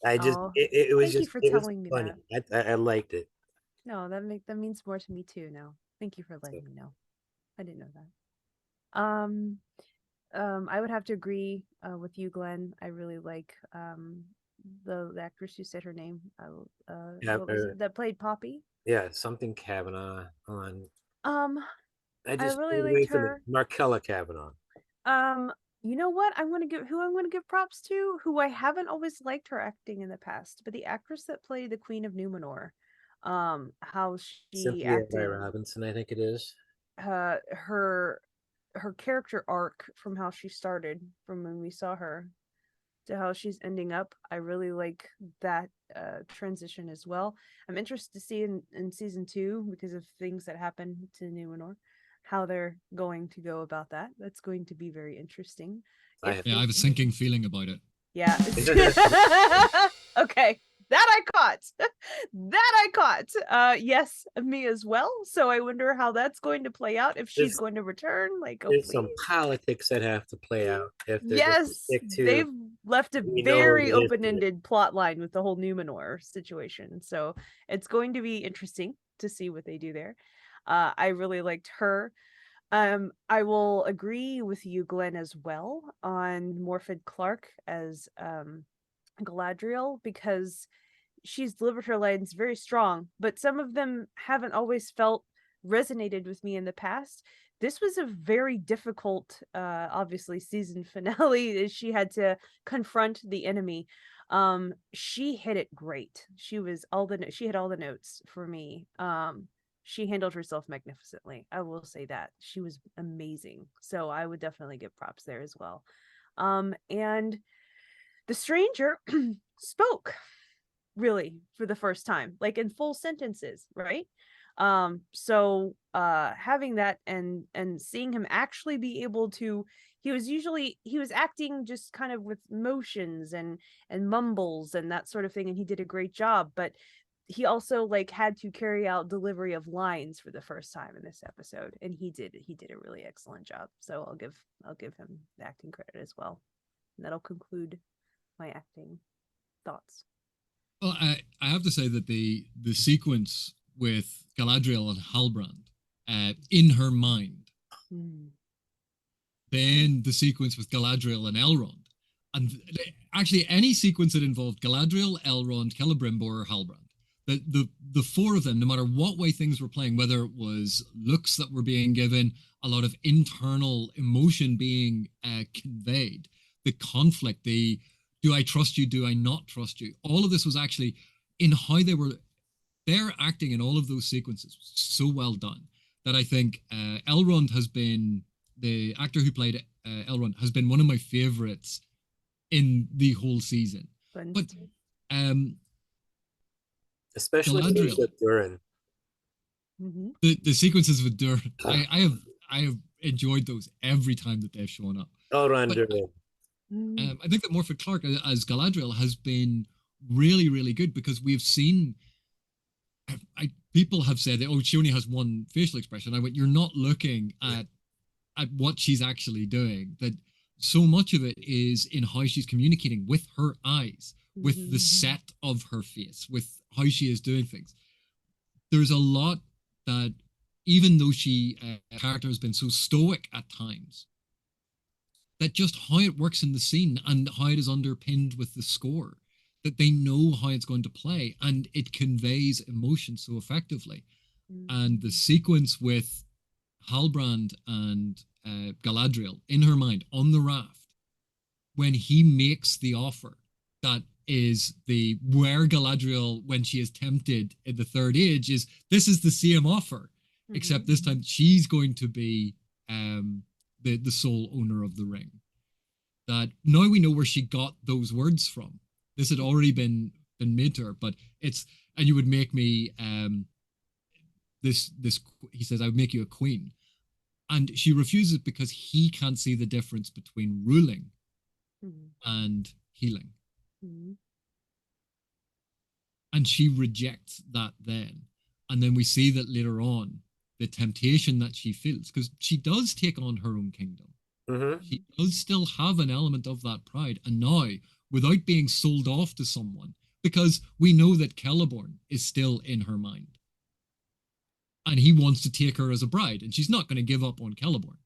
It was thank you for telling me funny. that. I liked it. No, that means more to me too now. Thank you for letting me know. I didn't know that. I would have to agree with you, Glenn. I really like the actress who said her name. What was it, that played Poppy? Yeah, something Kavanaugh on. I really liked her. Markella Kavanaugh. You know what? I'm going to give props to, who I haven't always liked her acting in the past, but the actress that played the Queen of Numenor. How she Cynthia acted. Robinson, I think it is. Her character arc from how she started, from when we saw her to how she's ending up, I really like that transition as well. I'm interested to see in season 2, because of things that happen to Numenor, how they're going to go about that. That's going to be very interesting. I have a sinking feeling about it. Yeah. Okay. That I caught. Yes, me as well. So I wonder how that's going to play out, if she's going to return. There's some politics that have to play out. They've left a very open-ended plot line with the whole Numenor situation. So it's going to be interesting to see what they do there. I really liked her. I will agree with you, Glenn, as well on Morfydd Clark as Galadriel, because she's delivered her lines very strong, but some of them haven't always resonated with me in the past. This was a very difficult, obviously, season finale. She had to confront the enemy. She hit it great. She had all the notes for me. she handled herself magnificently. I will say that. She was amazing. So I would definitely give props there as well. And the stranger spoke really for the first time, like in full sentences, right? So having that and seeing him actually be able to, he was acting just kind of with motions and mumbles and that sort of thing, and he did a great job, but he also like had to carry out delivery of lines for the first time in this episode, and he did a really excellent job. So I'll give him the acting credit as well. And that'll conclude my acting thoughts. Well, I have to say that the sequence with Galadriel and Halbrand in her mind, then the sequence with Galadriel and Elrond, and actually any sequence that involved Galadriel, Elrond, Celebrimbor, or Halbrand, the four of them, no matter what way things were playing, whether it was looks that were being given, a lot of internal emotion being conveyed, the conflict, the do I trust you, do I not trust you, all of this was actually in how their acting in all of those sequences was so well done that I think Elrond has been, the actor who played Elrond has been one of my favorites in the whole season. But especially Galadriel, with Durin. The sequences with Durin, I have enjoyed those every time that they've shown up. Elrond But, Durin. I think that Morfydd Clark as Galadriel has been really, really good, because we've seen, people have said that, oh, she only has one facial expression. I went, you're not looking at what she's actually doing. That so much of it is in how she's communicating with her eyes, with the set of her face, with how she is doing things. There's a lot that, even though she character has been so stoic at times, that just how it works in the scene and how it is underpinned with the score, that they know how it's going to play and it conveys emotion so effectively. And the sequence with Halbrand and Galadriel in her mind on the raft, when he makes the offer, that is where Galadriel, when she is tempted in the Third Age, is this is the same offer, except this time she's going to be the sole owner of the ring. That now we know where she got those words from. This had already been made to her, but it's, and you would make me this he says, I would make you a queen, and she refuses because he can't see the difference between ruling and healing. And she rejects that then. And then we see that later on, the temptation that she feels, because she does take on her own kingdom. She does still have an element of that pride. And now, without being sold off to someone, because we know that Celeborn is still in her mind. And he wants to take her as a bride, and she's not going to give up on Celeborn.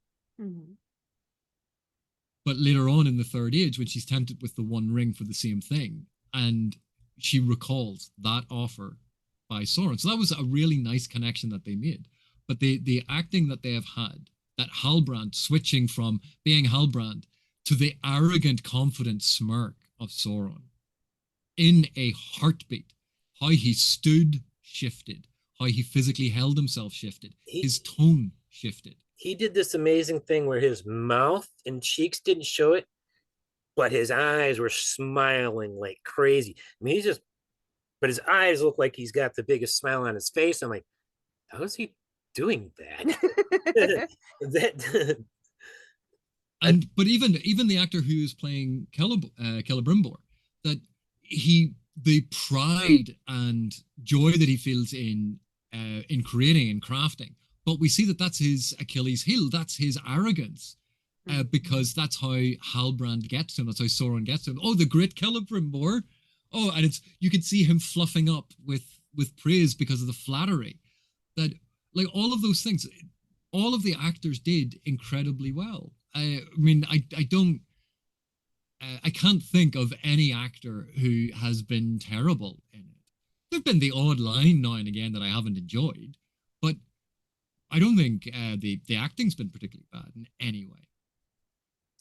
But later on in the Third Age, when she's tempted with the One Ring for the same thing, and she recalls that offer by Sauron. So that was a really nice connection that they made. But the acting that they have had, that Halbrand switching from being Halbrand to the arrogant, confident smirk of Sauron in a heartbeat, how he stood shifted, how he physically held himself shifted, his tone shifted. He did this amazing thing where his mouth and cheeks didn't show it, but his eyes were smiling like crazy. I mean, but his eyes look like he's got the biggest smile on his face. I'm like, how is he doing that? But even the actor who is playing Celebrimbor, that the pride and joy that he feels in creating and crafting, but we see that that's his Achilles heel, that's his arrogance, because that's how Halbrand gets to him, that's how Sauron gets to him. Oh, the great Celebrimbor. Oh, and you can see him fluffing up with praise because of the flattery. That, like, all of those things, all of the actors did incredibly well. I mean, I can't think of any actor who has been terrible in it. There've been the odd line now and again that I haven't enjoyed, but I don't think the acting's been particularly bad in any way.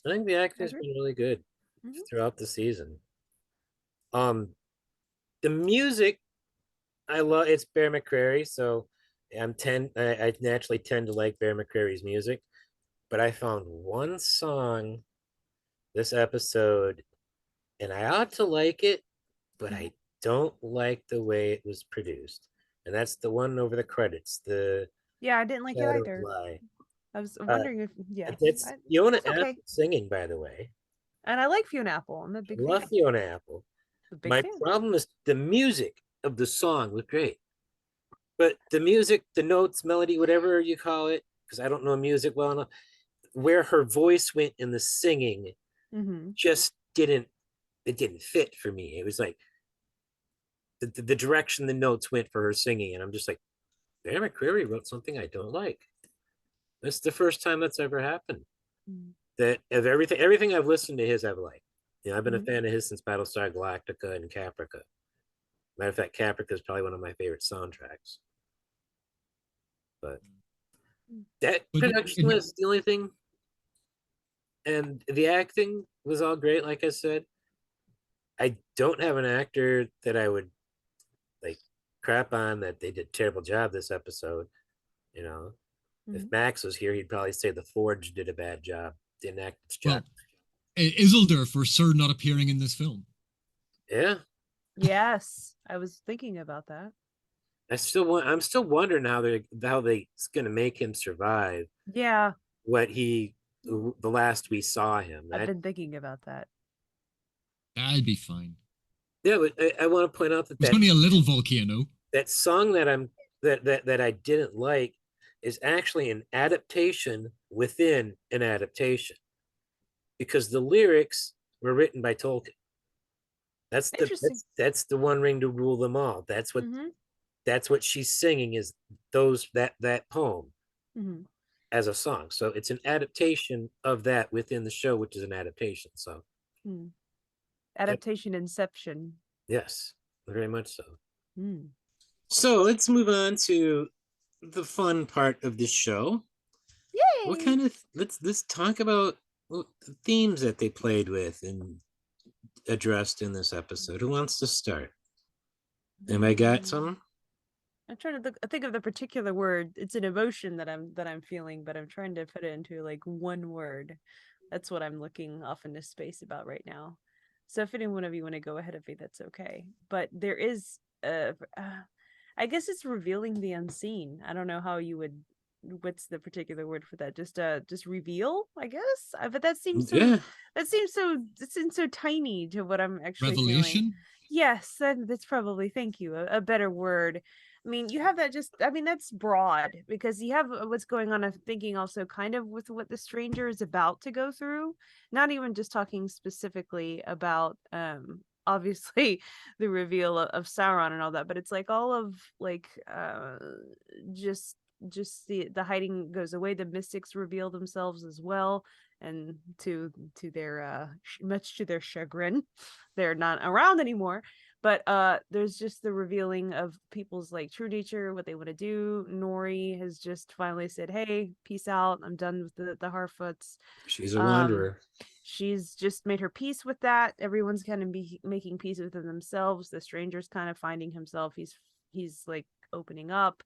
I think the acting's been really good throughout the season. The music, I love. It's Bear McCreary, so I naturally tend to like Bear McCreary's music, but I found one song this episode, and I ought to like it, but I don't like the way it was produced. And that's the one over the credits, the Yeah, I didn't like it Shadow either. Lie. I was wondering if yeah, That's Fiona it's okay. Apple singing, by the way. And I like Fiona Apple. I'm a big Love fan. Fiona Apple. A big My fan. problem is the music of the song was great, but the music, the notes, melody, whatever you call it, because I don't know music well enough, where her voice went in the singing just didn't fit for me. It was like the direction the notes went for her singing, and I'm just like, Bear McCreary wrote something I don't like. That's the first time that's ever happened. That of everything I've listened to his, I've liked. You know, I've been a fan of his since Battlestar Galactica and Caprica. Matter of fact, Caprica is probably one of my favorite soundtracks. But that production was the only thing. And the acting was all great, like I said. I don't have an actor that I would like crap on that they did a terrible job this episode. You know, if Max was here, he'd probably say the Forge did a bad job, didn't act its job. Well, Isildur for sure not appearing in this film. Yeah. Yes, I was thinking about that. I'm still wondering how they're gonna make him survive. Yeah. The last we saw him. I've been thinking about that. That'd be fine. Yeah, but I want to point out that it's only a little volcano. That song that I didn't like is actually an adaptation within an adaptation, because the lyrics were written by Tolkien. That's the One Ring to rule them all. That's what she's singing is that poem as a song. So it's an adaptation of that within the show, which is an adaptation. So adaptation inception. Yes, very much so. So let's move on to the fun part of this show. Yay! What kind of let's talk about the themes that they played with and addressed in this episode. Who wants to start? Anybody got some? I'm trying to think of the particular word. It's an emotion that I'm feeling, but I'm trying to put it into like one word. That's what I'm looking off into space about right now. So if any one of you want to go ahead of me, that's okay. But there is, I guess it's revealing the unseen. I don't know how you would. What's the particular word for that? Just reveal, I guess. But that seems so. That seems so tiny to what I'm actually revelation. Feeling. Yes, that's probably, thank you, a better word. I mean, you have that that's broad, because you have what's going on. I'm thinking also kind of with what the stranger is about to go through, not even just talking specifically about, obviously the reveal of Sauron and all that, but it's like all of like, just the hiding goes away. The mystics reveal themselves as well. And to their, much to their chagrin, they're not around anymore. But there's just the revealing of people's like true nature, what they want to do. Nori has just finally said, "Hey, peace out. I'm done with the Harfoots." She's a wanderer. She's just made her peace with that. Everyone's kind of making peace within themselves. The stranger's kind of finding himself. He's like opening up.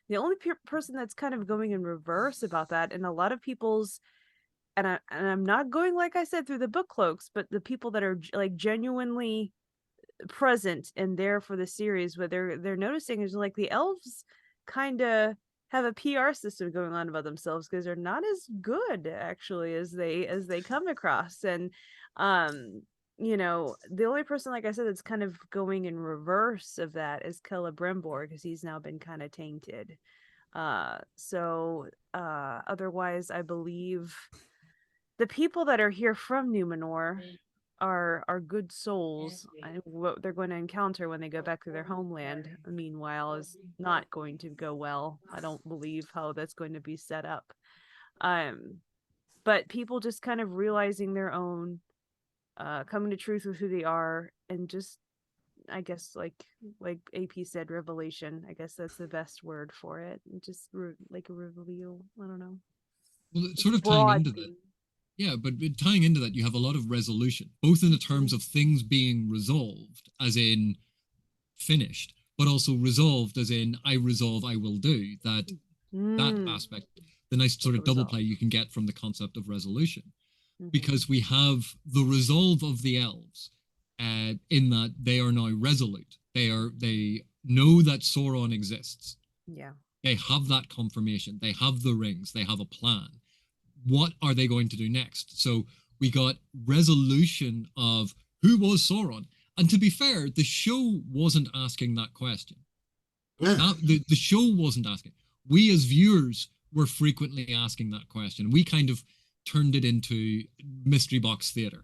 The only person that's kind of going in reverse about that, and a lot of people's, and I'm not going, like I said, through the book cloaks, but the people that are like genuinely present and there for the series, what they're noticing is like the elves kind of have a PR system going on about themselves, because they're not as good actually as they come across. And you know, the only person, like I said, that's kind of going in reverse of that is Celebrimbor, because he's now been kind of tainted. Otherwise, I believe the people that are here from Numenor are good souls. And what they're going to encounter when they go back to their homeland, meanwhile, is not going to go well. I don't believe how that's going to be set up. But people just kind of realizing their own, coming to truth with who they are, and just, I guess, like AP said, revelation. I guess that's the best word for it. Just like a reveal. I don't know. Well, it's sort of tying into that. Yeah, but tying into that, you have a lot of resolution, both in the terms of things being resolved, as in finished, but also resolved, as in I resolve, I will do. That aspect, the nice sort of double play you can get from the concept of resolution, because we have the resolve of the elves, in that they are now resolute. They know that Sauron exists. Yeah. They have that confirmation. They have the rings. They have a plan. What are they going to do next? So we got resolution of who was Sauron. And to be fair, the show wasn't asking that question. The show wasn't asking. We as viewers were frequently asking that question. We kind of turned it into mystery box theater.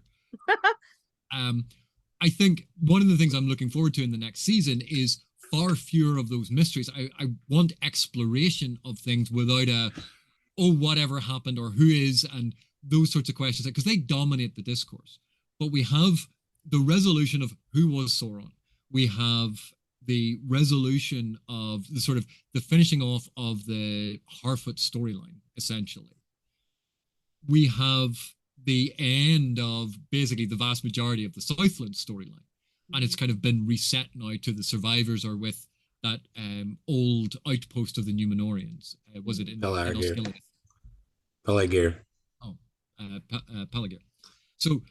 I think one of the things I'm looking forward to in the next season is far fewer of those mysteries. I want exploration of things without whatever happened or who is, and those sorts of questions, because they dominate the discourse. But we have the resolution of who was Sauron. We have the resolution of the sort of the finishing off of the Harfoot storyline, essentially. We have the end of basically the vast majority of the Southland storyline. And it's kind of been reset now to the survivors are with that old outpost of the Númenóreans. Was it in Pelargir? Pelargir. So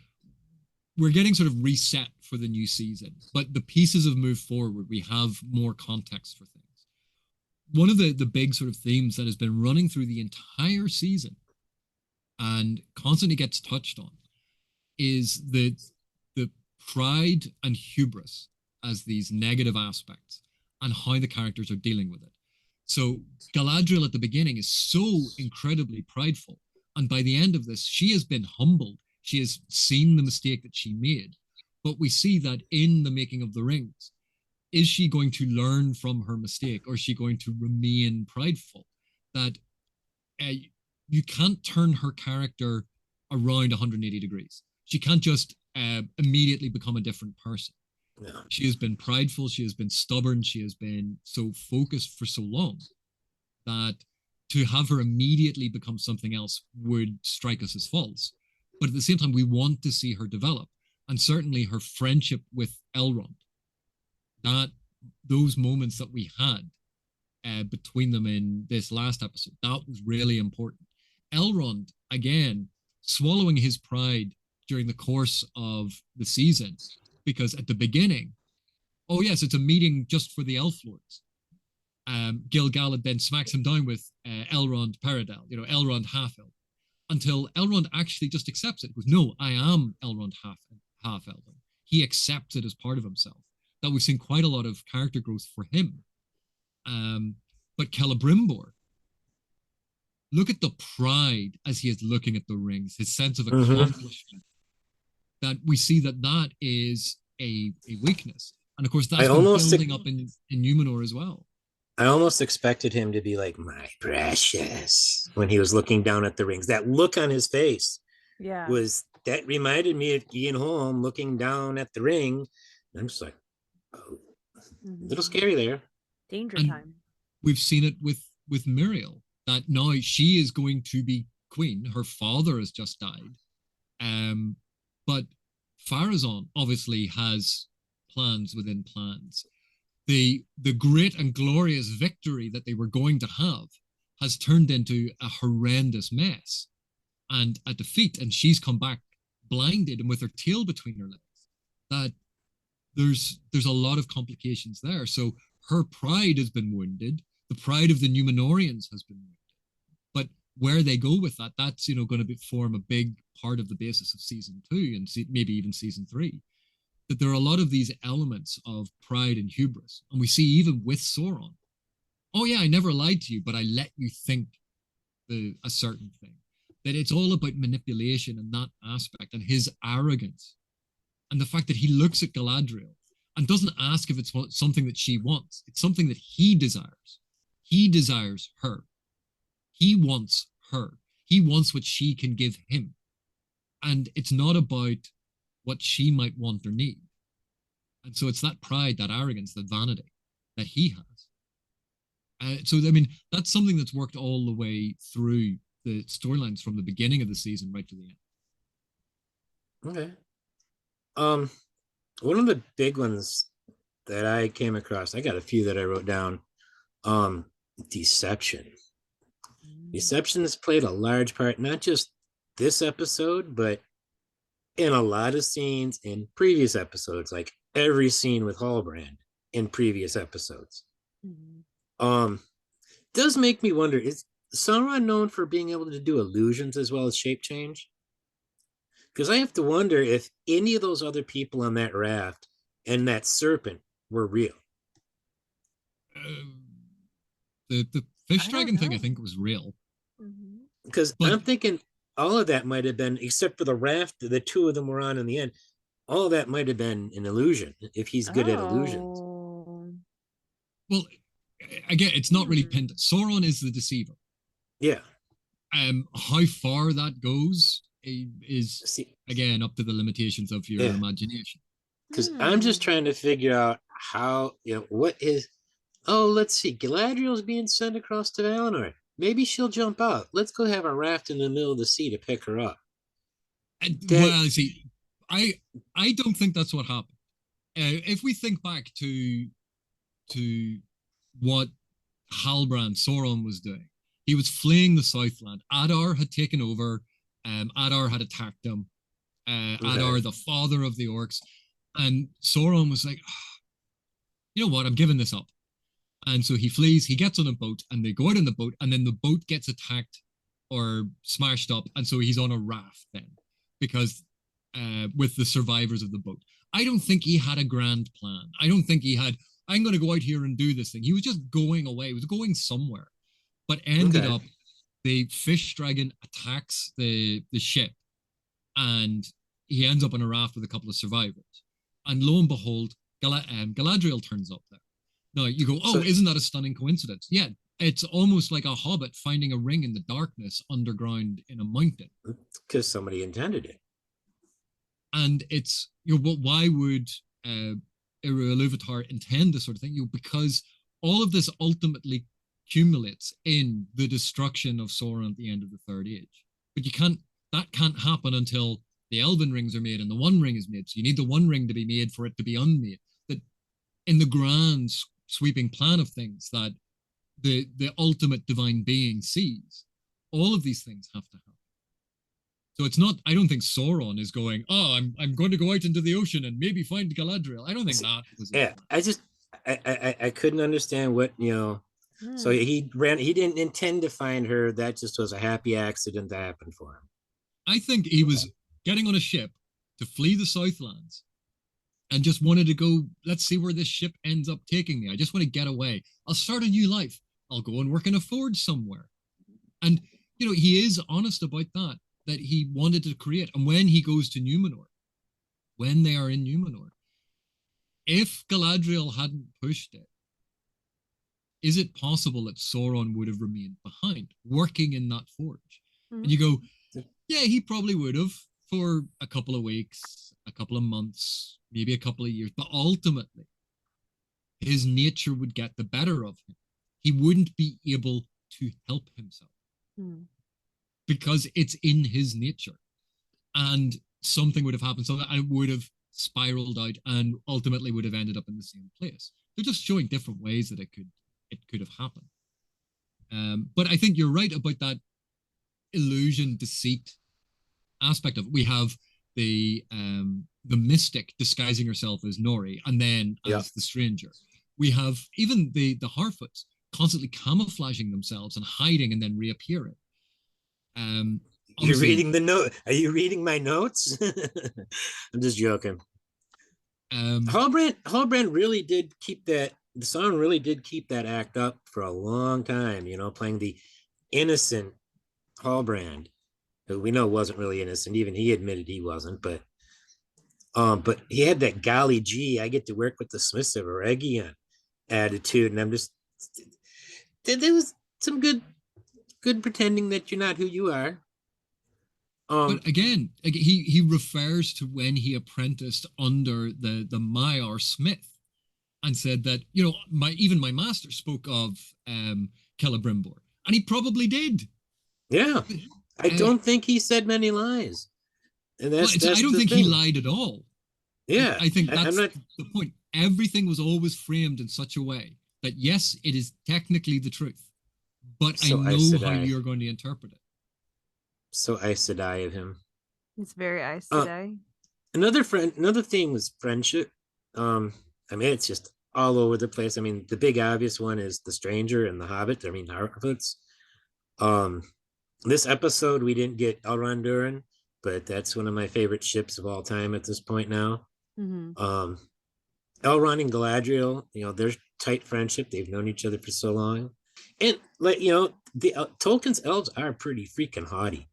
we're getting sort of reset for the new season, but the pieces have moved forward. We have more context for things. One of the big sort of themes that has been running through the entire season and constantly gets touched on is the pride and hubris as these negative aspects and how the characters are dealing with it. So Galadriel at the beginning is so incredibly prideful, and by the end of this, she has been humbled. She has seen the mistake that she made. But we see that in the making of the rings, is she going to learn from her mistake, or is she going to remain prideful? That you can't turn her character around 180 degrees. She can't just immediately become a different person. No. She has been prideful. She has been stubborn. She has been so focused for so long that to have her immediately become something else would strike us as false. But at the same time, we want to see her develop. And certainly her friendship with Elrond, that those moments that we had between them in this last episode, that was really important. Elrond, again, swallowing his pride during the course of the season, because at the beginning, oh yes, it's a meeting just for the Elf Lords. Gil-galad then smacks him down with Elrond Paradel, Elrond Half-Elven, until Elrond actually just accepts it. He goes, no, I am Elrond Half-Elven. He accepts it as part of himself. That we've seen quite a lot of character growth for him. But Celebrimbor, look at the pride as he is looking at the rings, his sense of accomplishment. That we see that is a weakness. And of course, that's been building up in Númenor as well. I almost expected him to be like, my precious, when he was looking down at the rings. That look on his face that reminded me of Ian Holm looking down at the ring. And I'm just like, oh, a little scary there. Danger and time. We've seen it with Muriel, that now she is going to be queen. Her father has just died. But Pharazôn obviously has plans within plans. The great and glorious victory that they were going to have has turned into a horrendous mess and a defeat, and she's come back blinded and with her tail between her legs. That there's a lot of complications there. So her pride has been wounded. The pride of the Númenóreans has been wounded. But where they go with that, that's going to form a big part of the basis of season 2 and maybe even season 3. That there are a lot of these elements of pride and hubris. And we see even with Sauron, oh yeah, I never lied to you, but I let you think a certain thing. That it's all about manipulation and that aspect, and his arrogance. And the fact that he looks at Galadriel and doesn't ask if it's something that she wants. It's something that he desires. He desires her. He wants her. He wants what she can give him. And it's not about what she might want or need. And so it's that pride, that arrogance, that vanity that he has. So, I mean, that's something that's worked all the way through the storylines from the beginning of the season right to the end. Okay. One of the big ones that I came across. I got a few that I wrote down. Deception. Deception has played a large part, not just this episode, but in a lot of scenes in previous episodes, like every scene with Halbrand in previous episodes. Does make me wonder, is Sauron known for being able to do illusions as well as shape change? Because I have to wonder if any of those other people on that raft and that serpent were real. The fish dragon thing, I think, was real. Because I'm thinking all of that might have been, except for the raft the two of them were on in the end, all of that might have been an illusion if he's good at illusions. Well, again, it's not really pinned. Sauron is the deceiver. Yeah. How far that goes is, again, up to the limitations of your imagination. Because I'm just trying to figure out how, what is, let's see, Galadriel's being sent across to Valinor. Maybe she'll jump out. Let's go have a raft in the middle of the sea to pick her up. Well, see, I don't think that's what happened. If we think back to what Halbrand, Sauron, was doing, he was fleeing the Southland. Adar had taken over. Adar had attacked him. Adar, the father of the orcs. And Sauron was like, you know what, I'm giving this up. And so he flees, he gets on a boat, and they go out on the boat, and then the boat gets attacked or smashed up, and so he's on a raft then, because with the survivors of the boat. I don't think he had a grand plan. I don't think he had, I'm going to go out here and do this thing. He was just going away. He was going somewhere, but ended up, the fish dragon attacks the ship, and he ends up on a raft with a couple of survivors. And lo and behold, Galadriel turns up there. Now you go, isn't that a stunning coincidence? Yeah, it's almost like a hobbit finding a ring in the darkness underground in a mountain. Because somebody intended it. And it's, but why would Iluvatar intend this sort of thing? Because all of this ultimately accumulates in the destruction of Sauron at the end of the Third Age. But that can't happen until the Elven rings are made and the One Ring is made. So you need the One Ring to be made for it to be unmade. That in the grand sweeping plan of things that the ultimate divine being sees, all of these things have to happen. So it's not, I don't think Sauron is going, I'm going to go out into the ocean and maybe find Galadriel. I don't think that was it. I couldn't understand what, so he didn't intend to find her. That just was a happy accident that happened for him. I think he was getting on a ship to flee the Southlands and just wanted to go, let's see where this ship ends up taking me. I just want to get away. I'll start a new life. I'll go and work in a forge somewhere. And, he is honest about that he wanted to create. And when he goes to Numenor, when they are in Numenor, if Galadriel hadn't pushed it, is it possible that Sauron would have remained behind, working in that forge? And you go, yeah, he probably would have for a couple of weeks, a couple of months, maybe a couple of years. But ultimately, his nature would get the better of him. He wouldn't be able to help himself because it's in his nature. And something would have happened so that it would have spiraled out and ultimately would have ended up in the same place. They're just showing different ways that it could have happened. But I think you're right about that illusion, deceit aspect of it. We have the mystic disguising herself as Nori and then as the stranger. We have even the Harfoots constantly camouflaging themselves and hiding and then reappearing. You're reading the note. Are you reading my notes? I'm just joking. Halbrand really did keep that. The song really did keep that act up for a long time. Playing the innocent Halbrand, who we know wasn't really innocent. Even he admitted he wasn't. But he had that golly gee, I get to work with the Smiths of Eregion attitude, and I'm just there was some good pretending that you're not who you are. But again, he refers to when he apprenticed under the Maiar Smith and said that, even my master spoke of Celebrimbor, and he probably did. Yeah. I don't think he said many lies. And I don't think he lied at all. Yeah, I think I'm that's not. the point. Everything was always framed in such a way that, yes, it is technically the truth, but I So know Aes how Sedai. you're going to interpret it. So Aes Sedai of him. It's very ice Uh, today. Another theme was friendship. I mean, it's just all over the place. I mean, the big obvious one is the stranger and the hobbit. I mean, hobbits. This episode we didn't get Elrond Durin, but that's one of my favorite ships of all time at this point now. Mm-hmm. Elrond and Galadriel, their tight friendship. They've known each other for so long, and like the Tolkien's elves are pretty freaking haughty.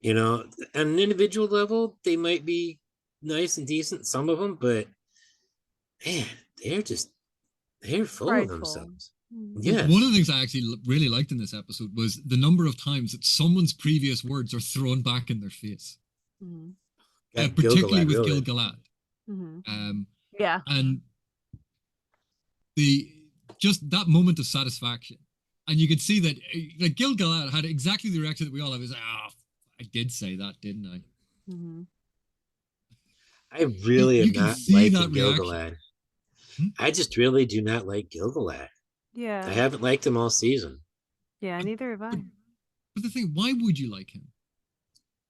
On an individual level, they might be nice and decent, some of them, but man, they're full of Prideful. themselves. Mm-hmm. Yes. One of the things I actually really liked in this episode was the number of times that someone's previous words are thrown back in their face. Mm-hmm. Particularly Gil-galad, with really. Gil-galad. Mm-hmm. Yeah. And just that moment of satisfaction. And you could see that like Gil-galad had exactly the reaction that we all have. Is I did say that, didn't I? Mm-hmm. I really You am can not see that liking Gil-galad. I just really do not like Gil-galad. Yeah. I haven't liked him all season. Yeah, neither have I. But the thing, why would you like him?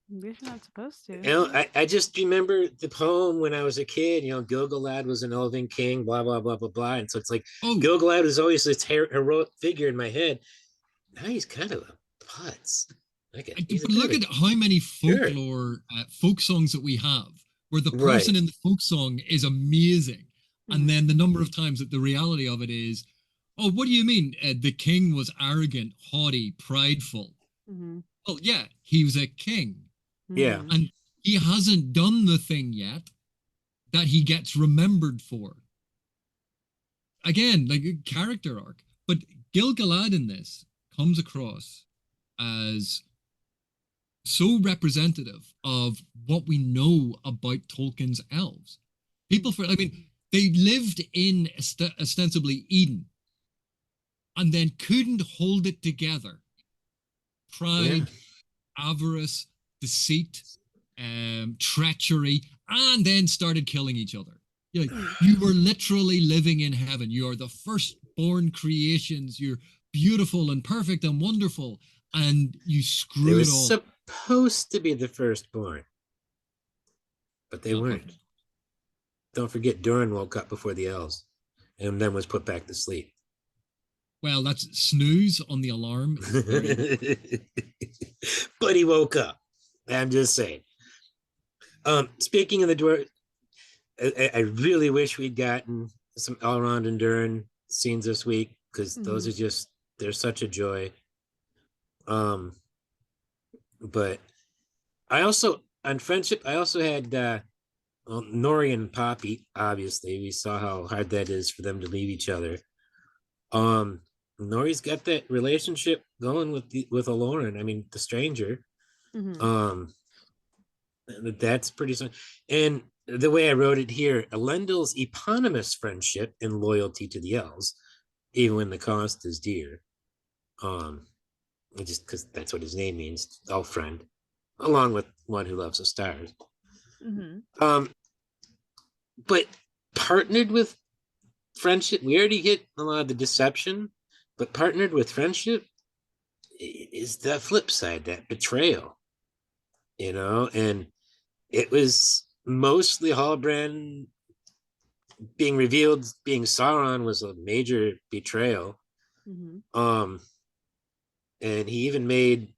You're not supposed to. I just remember the poem when I was a kid. Gil-galad was an elven king, blah blah blah blah blah. And so it's like Gil-galad was always this heroic figure in my head. Now he's kind of a putz. But look at how many folklore folk songs that we have, where the person in the folk song is amazing, and then the number of times that the reality of it is, oh, what do you mean? The king was arrogant, haughty, prideful. Mm-hmm. Well, yeah, he was a king. Yeah. And he hasn't done the thing yet that he gets remembered for. Again, like a character arc. But Gil-galad in this comes across as so representative of what we know about Tolkien's elves. They lived in ostensibly Eden and then couldn't hold it together. Pride, avarice, deceit, treachery, and then started killing each other. You were literally living in heaven. You are the firstborn creations. You're beautiful and perfect and wonderful, and you screw it all. Supposed to be the firstborn, but they weren't. Don't forget, Durin woke up before the elves, and then was put back to sleep. Well, that's snooze on the alarm. But he woke up. I'm just saying. Speaking of the dwarf, I really wish we'd gotten some Elrond and Durin scenes this week, because those are they're such a joy. But I also, on friendship, I also had Nori and Poppy. Obviously, we saw how hard that is for them to leave each other. Nori's got that relationship going with Aloran. I mean, the stranger. That's pretty. And the way I wrote it here, Elendil's eponymous friendship and loyalty to the elves, even when the cost is dear. Just because that's what his name means, elf friend, along with one who loves the stars. But partnered with friendship, we already hit a lot of the deception, but partnered with friendship is the flip side, that betrayal, and it was mostly Halbrand being revealed being Sauron was a major betrayal. And he even made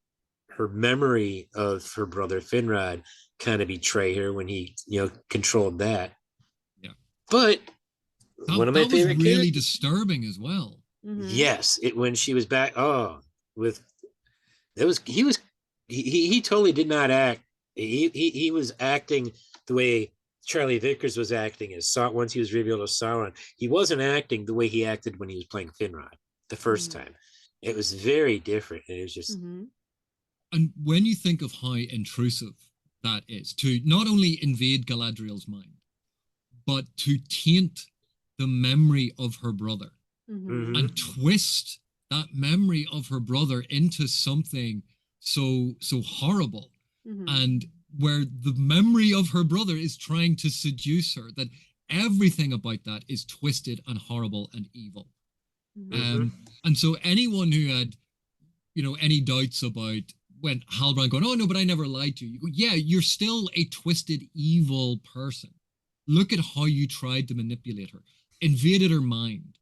her memory of her brother Finrod kind of betray her when he controlled that. But one of my favorite was really disturbing as well. Yes, when she was back. He totally did not act. He was acting the way Charlie Vickers was acting as once he was revealed as Sauron. He wasn't acting the way he acted when he was playing Finrod the first time. It was very different. It was just. And when you think of how intrusive that is, to not only invade Galadriel's mind, but to taint the memory of her brother and twist that memory of her brother into something so horrible. And where the memory of her brother is trying to seduce her, that everything about that is twisted and horrible and evil. And so anyone who had, any doubts about when Halbrand going, oh no, but I never lied to you. You go, yeah, you're still a twisted, evil person. Look at how you tried to manipulate her, invaded her mind.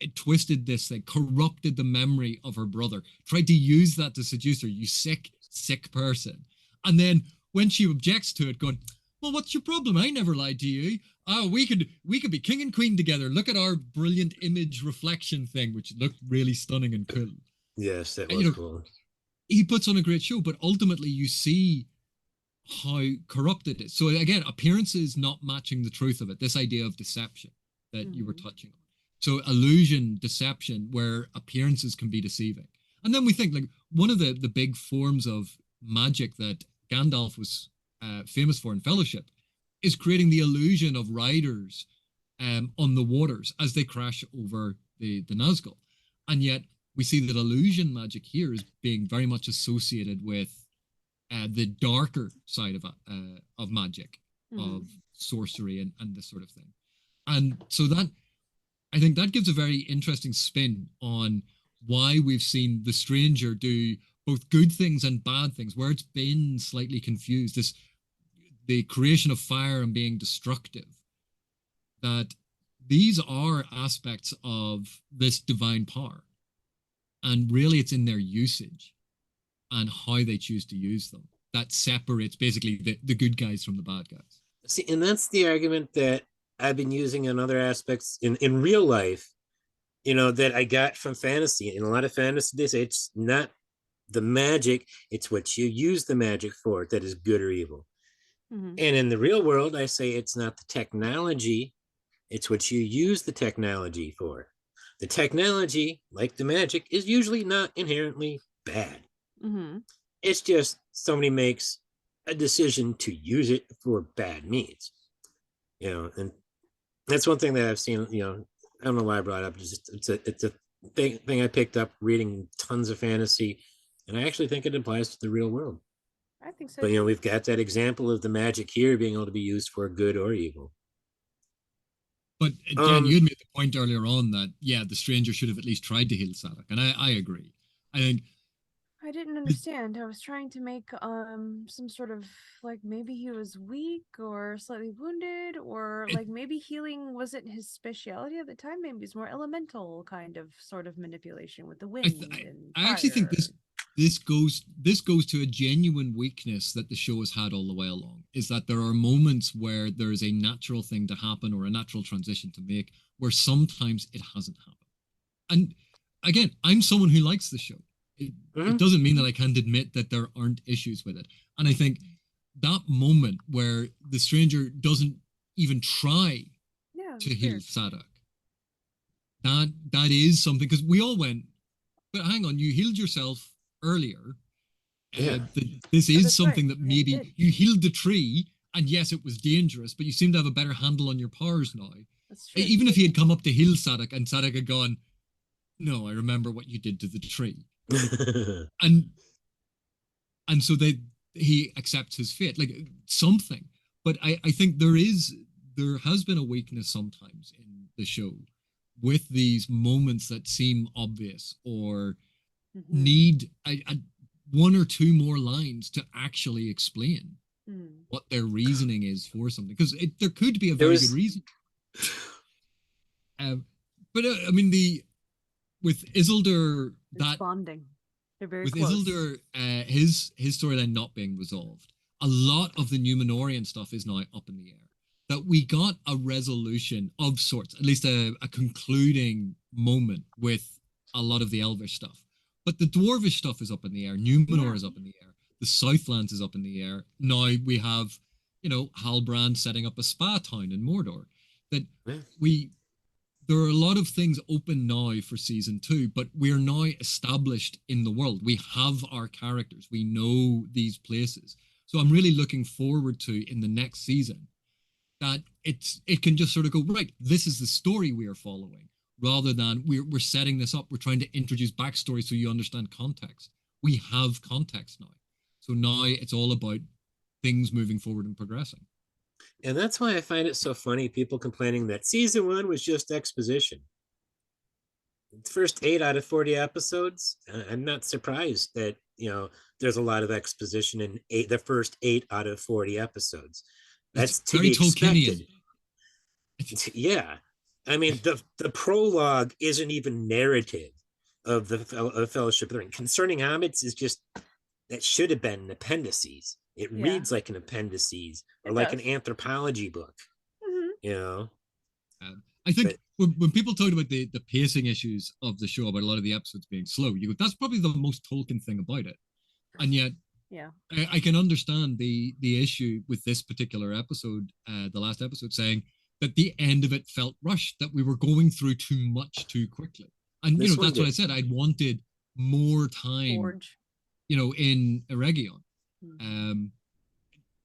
It twisted this thing, corrupted the memory of her brother, tried to use that to seduce her, you sick, sick person. And then when she objects to it, going, well, what's your problem? I never lied to you. Oh, we could be king and queen together. Look at our brilliant image reflection thing, which looked really stunning and cool. Yes, that was cool. He puts on a great show, but ultimately you see how corrupted it is. So again, appearances not matching the truth of it. This idea of deception that you were touching on. So illusion, deception, where appearances can be deceiving. And then we think like one of the big forms of magic that Gandalf was famous for in Fellowship is creating the illusion of riders on the waters as they crash over the Nazgul. And yet we see that illusion magic here is being very much associated with the darker side of magic, of sorcery and this sort of thing. And so that, I think that gives a very interesting spin on why we've seen the Stranger do both good things and bad things, where it's been slightly confused. The creation of fire and being destructive, that these are aspects of this divine power. And really it's in their usage and how they choose to use them that separates basically the good guys from the bad guys. See, and that's the argument that I've been using in other aspects in real life, that I got from fantasy. In a lot of fantasy, they say it's not the magic, it's what you use the magic for that is good or evil. And in the real world, I say it's not the technology, it's what you use the technology for. The technology, like the magic, is usually not inherently bad. It's just somebody makes a decision to use it for bad means. And that's one thing that I've seen, I don't know why I brought it up. It's a thing I picked up reading tons of fantasy, and I actually think it applies to the real world. I think so. But we've got that example of the magic here being able to be used for good or evil. But Jen, you had made the point earlier on that the Stranger should have at least tried to heal Sadak, and I agree. I think I didn't understand. I was trying to make some sort of like maybe he was weak or slightly wounded, or like maybe healing wasn't his speciality at the time. Maybe it's more elemental kind of sort of manipulation with the wind. I actually think this goes to a genuine weakness that the show has had all the way along, is that there are moments where there is a natural thing to happen or a natural transition to make where sometimes it hasn't happened. And again, I'm someone who likes the show. It doesn't mean that I can't admit that there aren't issues with it. And I think that moment where the Stranger doesn't even try to heal Sadak, that is something, because we all went, but hang on, you healed yourself earlier. This is something that maybe you healed the tree, and yes, it was dangerous, but you seem to have a better handle on your powers now. That's true. Even if he had come up to heal Sadak and Sadak had gone, no, I remember what you did to the tree. and so he accepts his fate, like something. But I think there has been a weakness sometimes in the show with these moments that seem obvious or need one or two more lines to actually explain what their reasoning is for something, because there could be a very good reason. But I mean, with Isildur, bonding. They're very with close. Isildur, his storyline not being resolved, a lot of the Numenorian stuff is now up in the air. That we got a resolution of sorts, at least a concluding moment with a lot of the Elvish stuff. But the Dwarvish stuff is up in the air. Numenor is up in the air. The Southlands is up in the air. Now we have, Halbrand setting up a spa town in Mordor. That there are a lot of things open now for season 2, but we're now established in the world. We have our characters. We know these places. So I'm really looking forward to, in the next season, that it can just sort of go, right, this is the story we are following, rather than we're setting this up. We're trying to introduce backstory so you understand context. We have context now. So now it's all about things moving forward and progressing. And that's why I find it so funny, people complaining that season 1 was just exposition. The first 8 out of 40 episodes, I'm not surprised that, you know, there's a lot of exposition in the first 8 out of 40 episodes. That's to be expected. Yeah. I mean, the prologue isn't even narrative of the Fellowship of the Ring. Concerning hobbits is just, that should have been an appendices. It reads like an appendices or like an anthropology book, you know? I think when people talk about the pacing issues of the show, about a lot of the episodes being slow, you go, that's probably the most Tolkien thing about it. And yet, I can understand the issue with this particular episode, the last episode, saying that the end of it felt rushed, that we were going through too much too quickly. And, you know, that's what I said. I'd wanted more time, you know, in Eregion.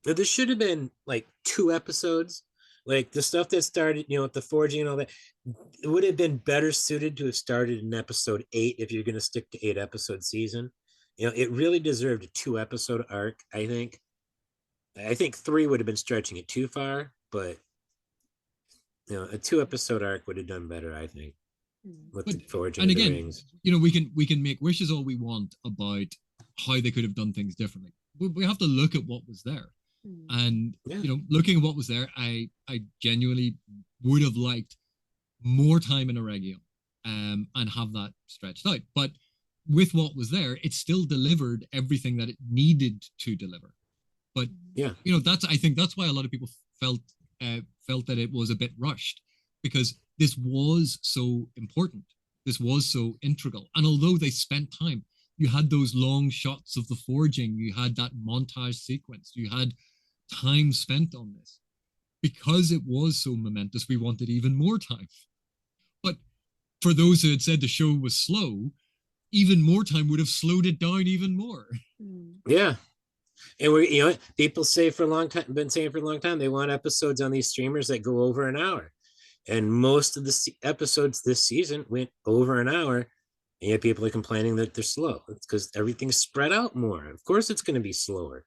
There should have been like 2 episodes, like the stuff that started, you know, with the forging and all that. It would have been better suited to have started in episode 8 if you're going to stick to 8 episode season. You know, it really deserved a 2 episode arc. I think 3 would have been stretching it too far, but you know, a 2 episode arc would have done better, I think. With the forging and again, the rings. You know, we can make wishes all we want about how they could have done things differently. We have to look at what was there. And you know, looking at what was there, I genuinely would have liked more time in Eregion and have that stretched out. But with what was there, it still delivered everything that it needed to deliver. But you know, I think that's why a lot of people felt that it was a bit rushed, because this was so important. This was so integral. And although they spent time, you had those long shots of the forging, you had that montage sequence, you had time spent on this. Because it was so momentous, we wanted even more time. But for those who had said the show was slow, even more time would have slowed it down even more. Yeah. And we, you know, people say for a long time, been saying for a long time, they want episodes on these streamers that go over an hour. And most of the episodes this season went over an hour. And yet people are complaining that they're slow. It's because everything's spread out more. Of course it's going to be slower.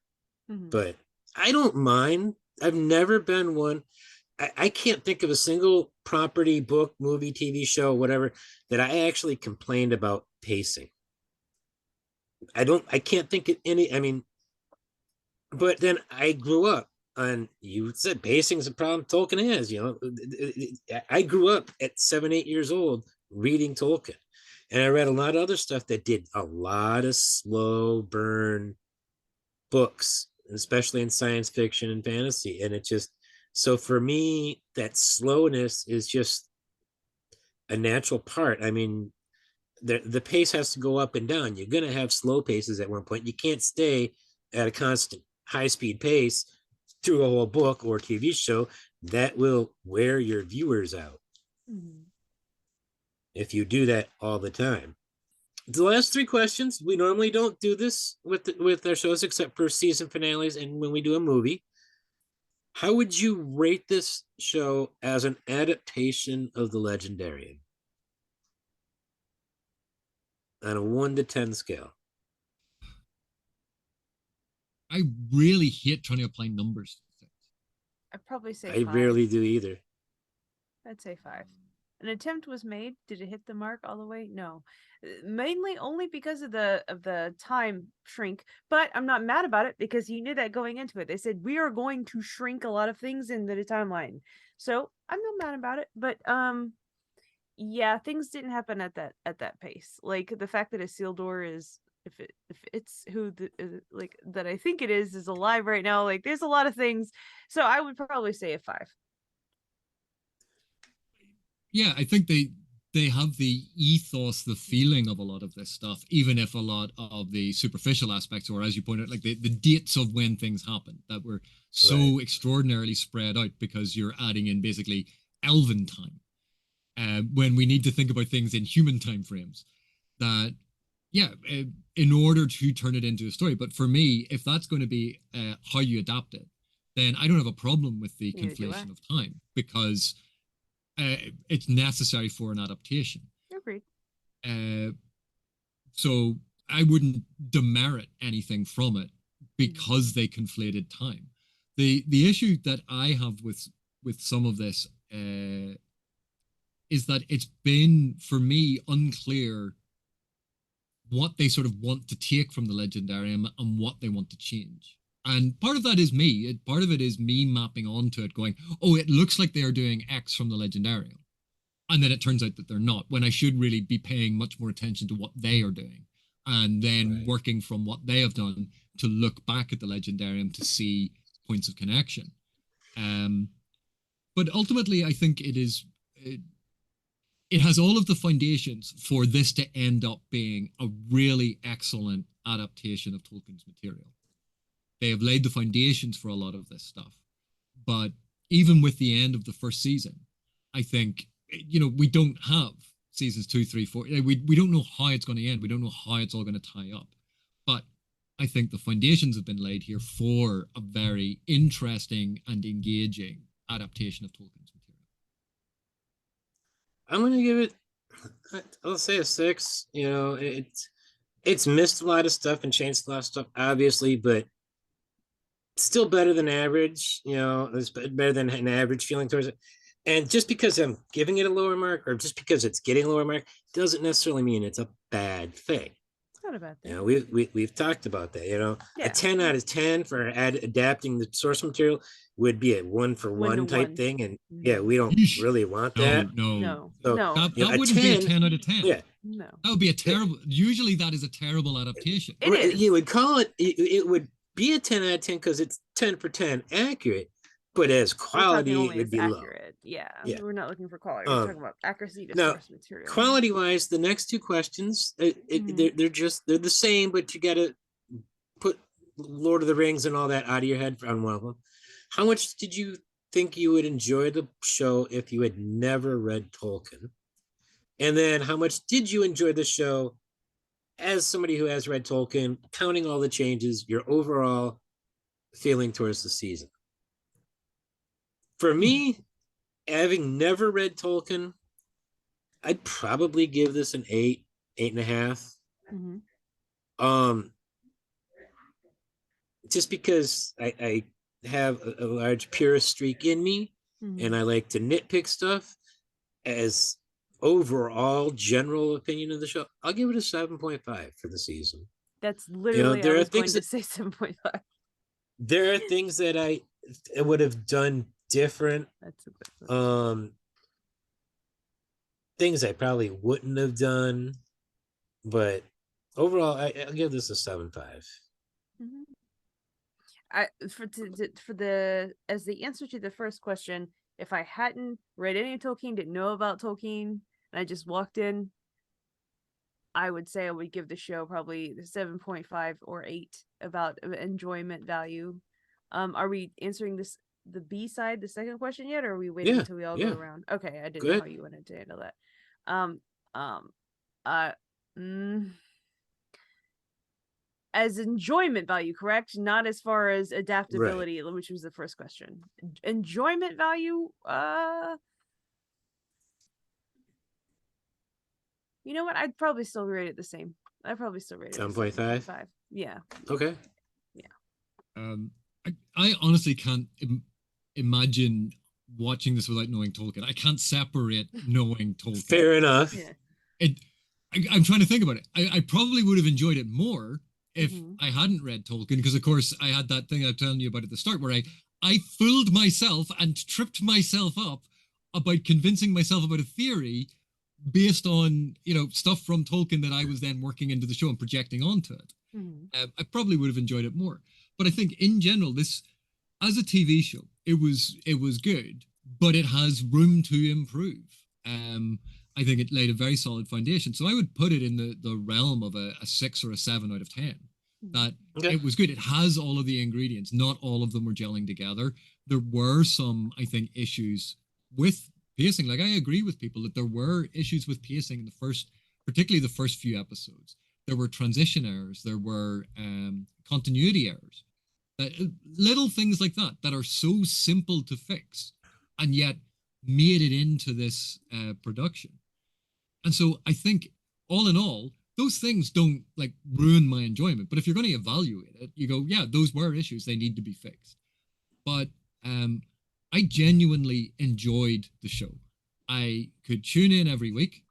But I don't mind. I've never been one. I can't think of a single property, book, movie, TV show, whatever, that I actually complained about pacing. I can't think of any, I mean, but then I grew up on, you said pacing's a problem Tolkien has, you know. I grew up at 7-8 years old reading Tolkien. And I read a lot of other stuff that did a lot of slow burn books, especially in science fiction and fantasy. And it just, so for me, that slowness is just a natural part. I mean, the pace has to go up and down. You're going to have slow paces at one point. You can't stay at a constant high-speed pace through a whole book or TV show. That will wear your viewers out. If you do that all the time. The last 3 questions, we normally don't do this with our shows except for season finales and when we do a movie. How would you rate this show as an adaptation of The Legendarian? On a 1 to 10 scale. I really hate trying to apply numbers to things. I'd probably say I 5. rarely do either. I'd say 5. An attempt was made. Did it hit the mark all the way? No. Mainly only because of the time shrink. But I'm not mad about it because you knew that going into it. They said we are going to shrink a lot of things into the timeline. So I'm not mad about it. But yeah, things didn't happen at that pace. Like the fact that Isildur is, if it's who like that I think it is alive right now. Like there's a lot of things. So I would probably say a 5. Yeah, I think they have the ethos, the feeling of a lot of this stuff, even if a lot of the superficial aspects, or as you pointed out, like the dates of when things happen, that were so extraordinarily spread out because you're adding in basically elven time, when we need to think about things in human time frames. That, yeah, in order to turn it into a story. But for me, if that's going to be how you adapt it, then I don't have a problem with the conflation of time, because it's necessary for an adaptation. Agreed. So I wouldn't demerit anything from it, because they conflated time. The issue that I have with some of this is that it's been, for me, unclear what they sort of want to take from the Legendarium and what they want to change. And part of that is me. Part of it is me mapping onto it going, oh, it looks like they are doing X from the Legendarium. And then it turns out that they're not, when I should really be paying much more attention to what they are doing. And then working from what they have done to look back at the Legendarium to see points of connection. But ultimately, I think it has all of the foundations for this to end up being a really excellent adaptation of Tolkien's material. They have laid the foundations for a lot of this stuff. But even with the end of the first season, I think, we don't have seasons 2, 3, 4. We don't know how it's going to end. We don't know how it's all going to tie up. But I think the foundations have been laid here for a very interesting and engaging adaptation of Tolkien's material. I'm going to give it, I'll say a 6. It's missed a lot of stuff and changed a lot of stuff, obviously, but still better than average. It's better than an average feeling towards it. And just because I'm giving it a lower mark, or just because it's getting a lower mark, doesn't necessarily mean it's a bad thing. It's not a bad thing. We've talked about that. A 10 out of 10 for adapting the source material would be a 1-for-1 type thing, and we don't really want that. No. So, that wouldn't be a 10 out of 10. Yeah, no, that would be a terrible. Usually, that is a terrible adaptation. It is. You would call it. It would be a 10 out of 10 because it's 10 for 10 accurate. But as quality, it would be accurate. low. Yeah, we're not looking for quality. We're talking about accuracy to source material. Quality-wise, the next two questions, they're the same, but you got to put Lord of the Rings and all that out of your head on one of them. How much did you think you would enjoy the show if you had never read Tolkien? And then how much did you enjoy the show as somebody who has read Tolkien, counting all the changes, your overall feeling towards the season? For me, having never read Tolkien, I'd probably give this an 8, 8.5. Just because I have a large purist streak in me, and I like to nitpick stuff. As overall general opinion of the show, I'll give it a 7.5 for the season. That's literally I was going to say 7.5. There are things that I would have done different. That's a good one. Things I probably wouldn't have done, but overall, I'll give this a 7.5. As the answer to the first question, if I hadn't read any Tolkien, didn't know about Tolkien, and I just walked in, I would say I would give the show probably 7.5 or 8 about enjoyment value. Are we answering the B side, the second question yet, or are we waiting until we all go around? Okay, I didn't know how you wanted to handle that. As enjoyment value, correct? Not as far as adaptability, which was the first question. Enjoyment value, you know what? I'd probably still rate it the same. I'd probably still rate it 7.5. Yeah. Okay. Yeah. I honestly can't imagine watching this without knowing Tolkien. I can't separate knowing Tolkien. Fair enough. Yeah. I'm trying to think about it. I probably would have enjoyed it more if I hadn't read Tolkien, because of course I had that thing I was telling you about at the start where I fooled myself and tripped myself up about convincing myself about a theory based on stuff from Tolkien that I was then working into the show and projecting onto it. I probably would have enjoyed it more. But I think in general, this as a TV show, it was good, but it has room to improve. I think it laid a very solid foundation. So I would put it in the realm of a 6 or a 7 out of 10. That it was good. It has all of the ingredients. Not all of them were gelling together. There were some, I think, issues with pacing. Like, I agree with people that there were issues with pacing in particularly the first few episodes. There were transition errors. There were continuity errors. Little things like that are so simple to fix, and yet made it into this production. And so I think, all in all, those things don't like ruin my enjoyment. But if you're going to evaluate it, you go, yeah, those were issues, they need to be fixed. But I genuinely enjoyed the show. I could tune in every week.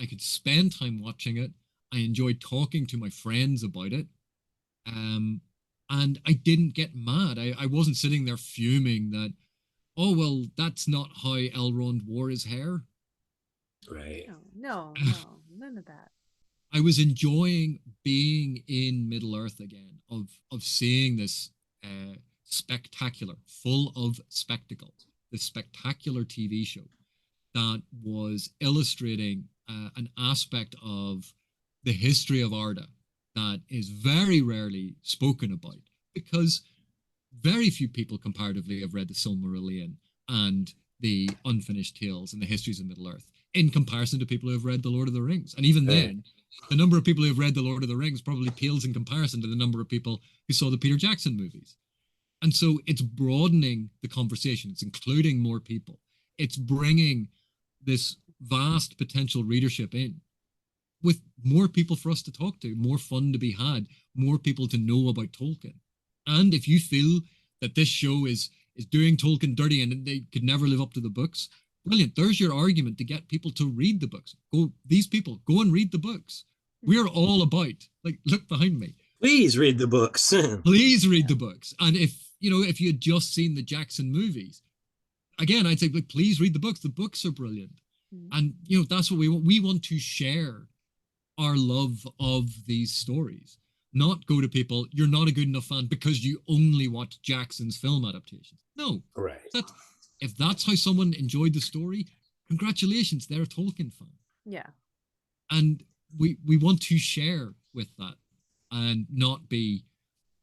I could spend time watching it. I enjoyed talking to my friends about it. And I didn't get mad. I wasn't sitting there fuming that, oh, well, that's not how Elrond wore his hair. Right. No, none of that. I was enjoying being in Middle-earth again, of seeing this spectacular, full of spectacles, this spectacular TV show that was illustrating an aspect of the history of Arda that is very rarely spoken about, because very few people comparatively have read the Silmarillion and the Unfinished Tales and the histories of Middle-earth in comparison to people who have read The Lord of the Rings. And even then, the number of people who have read The Lord of the Rings probably pales in comparison to the number of people who saw the Peter Jackson movies. And so it's broadening the conversation. It's including more people. It's bringing this vast potential readership in with more people for us to talk to, more fun to be had, more people to know about Tolkien. And if you feel that this show is doing Tolkien dirty and they could never live up to the books, brilliant. There's your argument to get people to read the books. Go and read the books. We're all about, like, look behind me. Please read the books. Please read the books. And if you had just seen the Jackson movies, again, I'd say, like, please read the books. The books are brilliant. And, that's what we want. We want to share our love of these stories, not go to people, you're not a good enough fan because you only watch Jackson's film adaptations. No. Right. If that's how someone enjoyed the story, congratulations, they're a Tolkien fan. Yeah. And we want to share with that and not be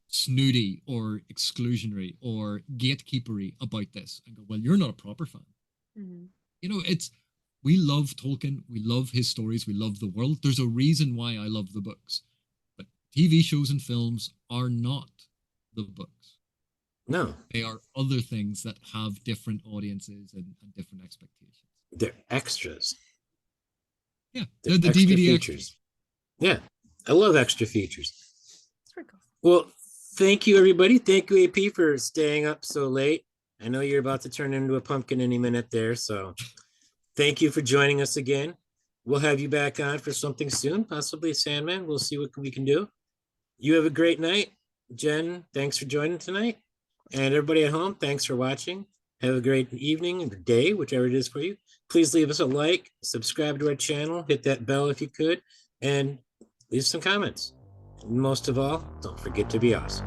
snooty or exclusionary or gatekeepery about this and go, well, you're not a proper fan. We love Tolkien, we love his stories, we love the world. There's a reason why I love the books. But TV shows and films are not the books. No. They are other things that have different audiences and different expectations. They're extras. Yeah, they're the extra DVD features. extras. Yeah, I love extra features. Sprinkles. Well, thank you, everybody. Thank you, AP, for staying up so late. I know you're about to turn into a pumpkin any minute there, so thank you for joining us again. We'll have you back on for something soon, possibly Sandman. We'll see what we can do. You have a great night. Jen, thanks for joining tonight. And everybody at home, thanks for watching. Have a great evening or day, whichever it is for you. Please leave us a like, subscribe to our channel, hit that bell if you could, and leave some comments. And most of all, don't forget to be awesome.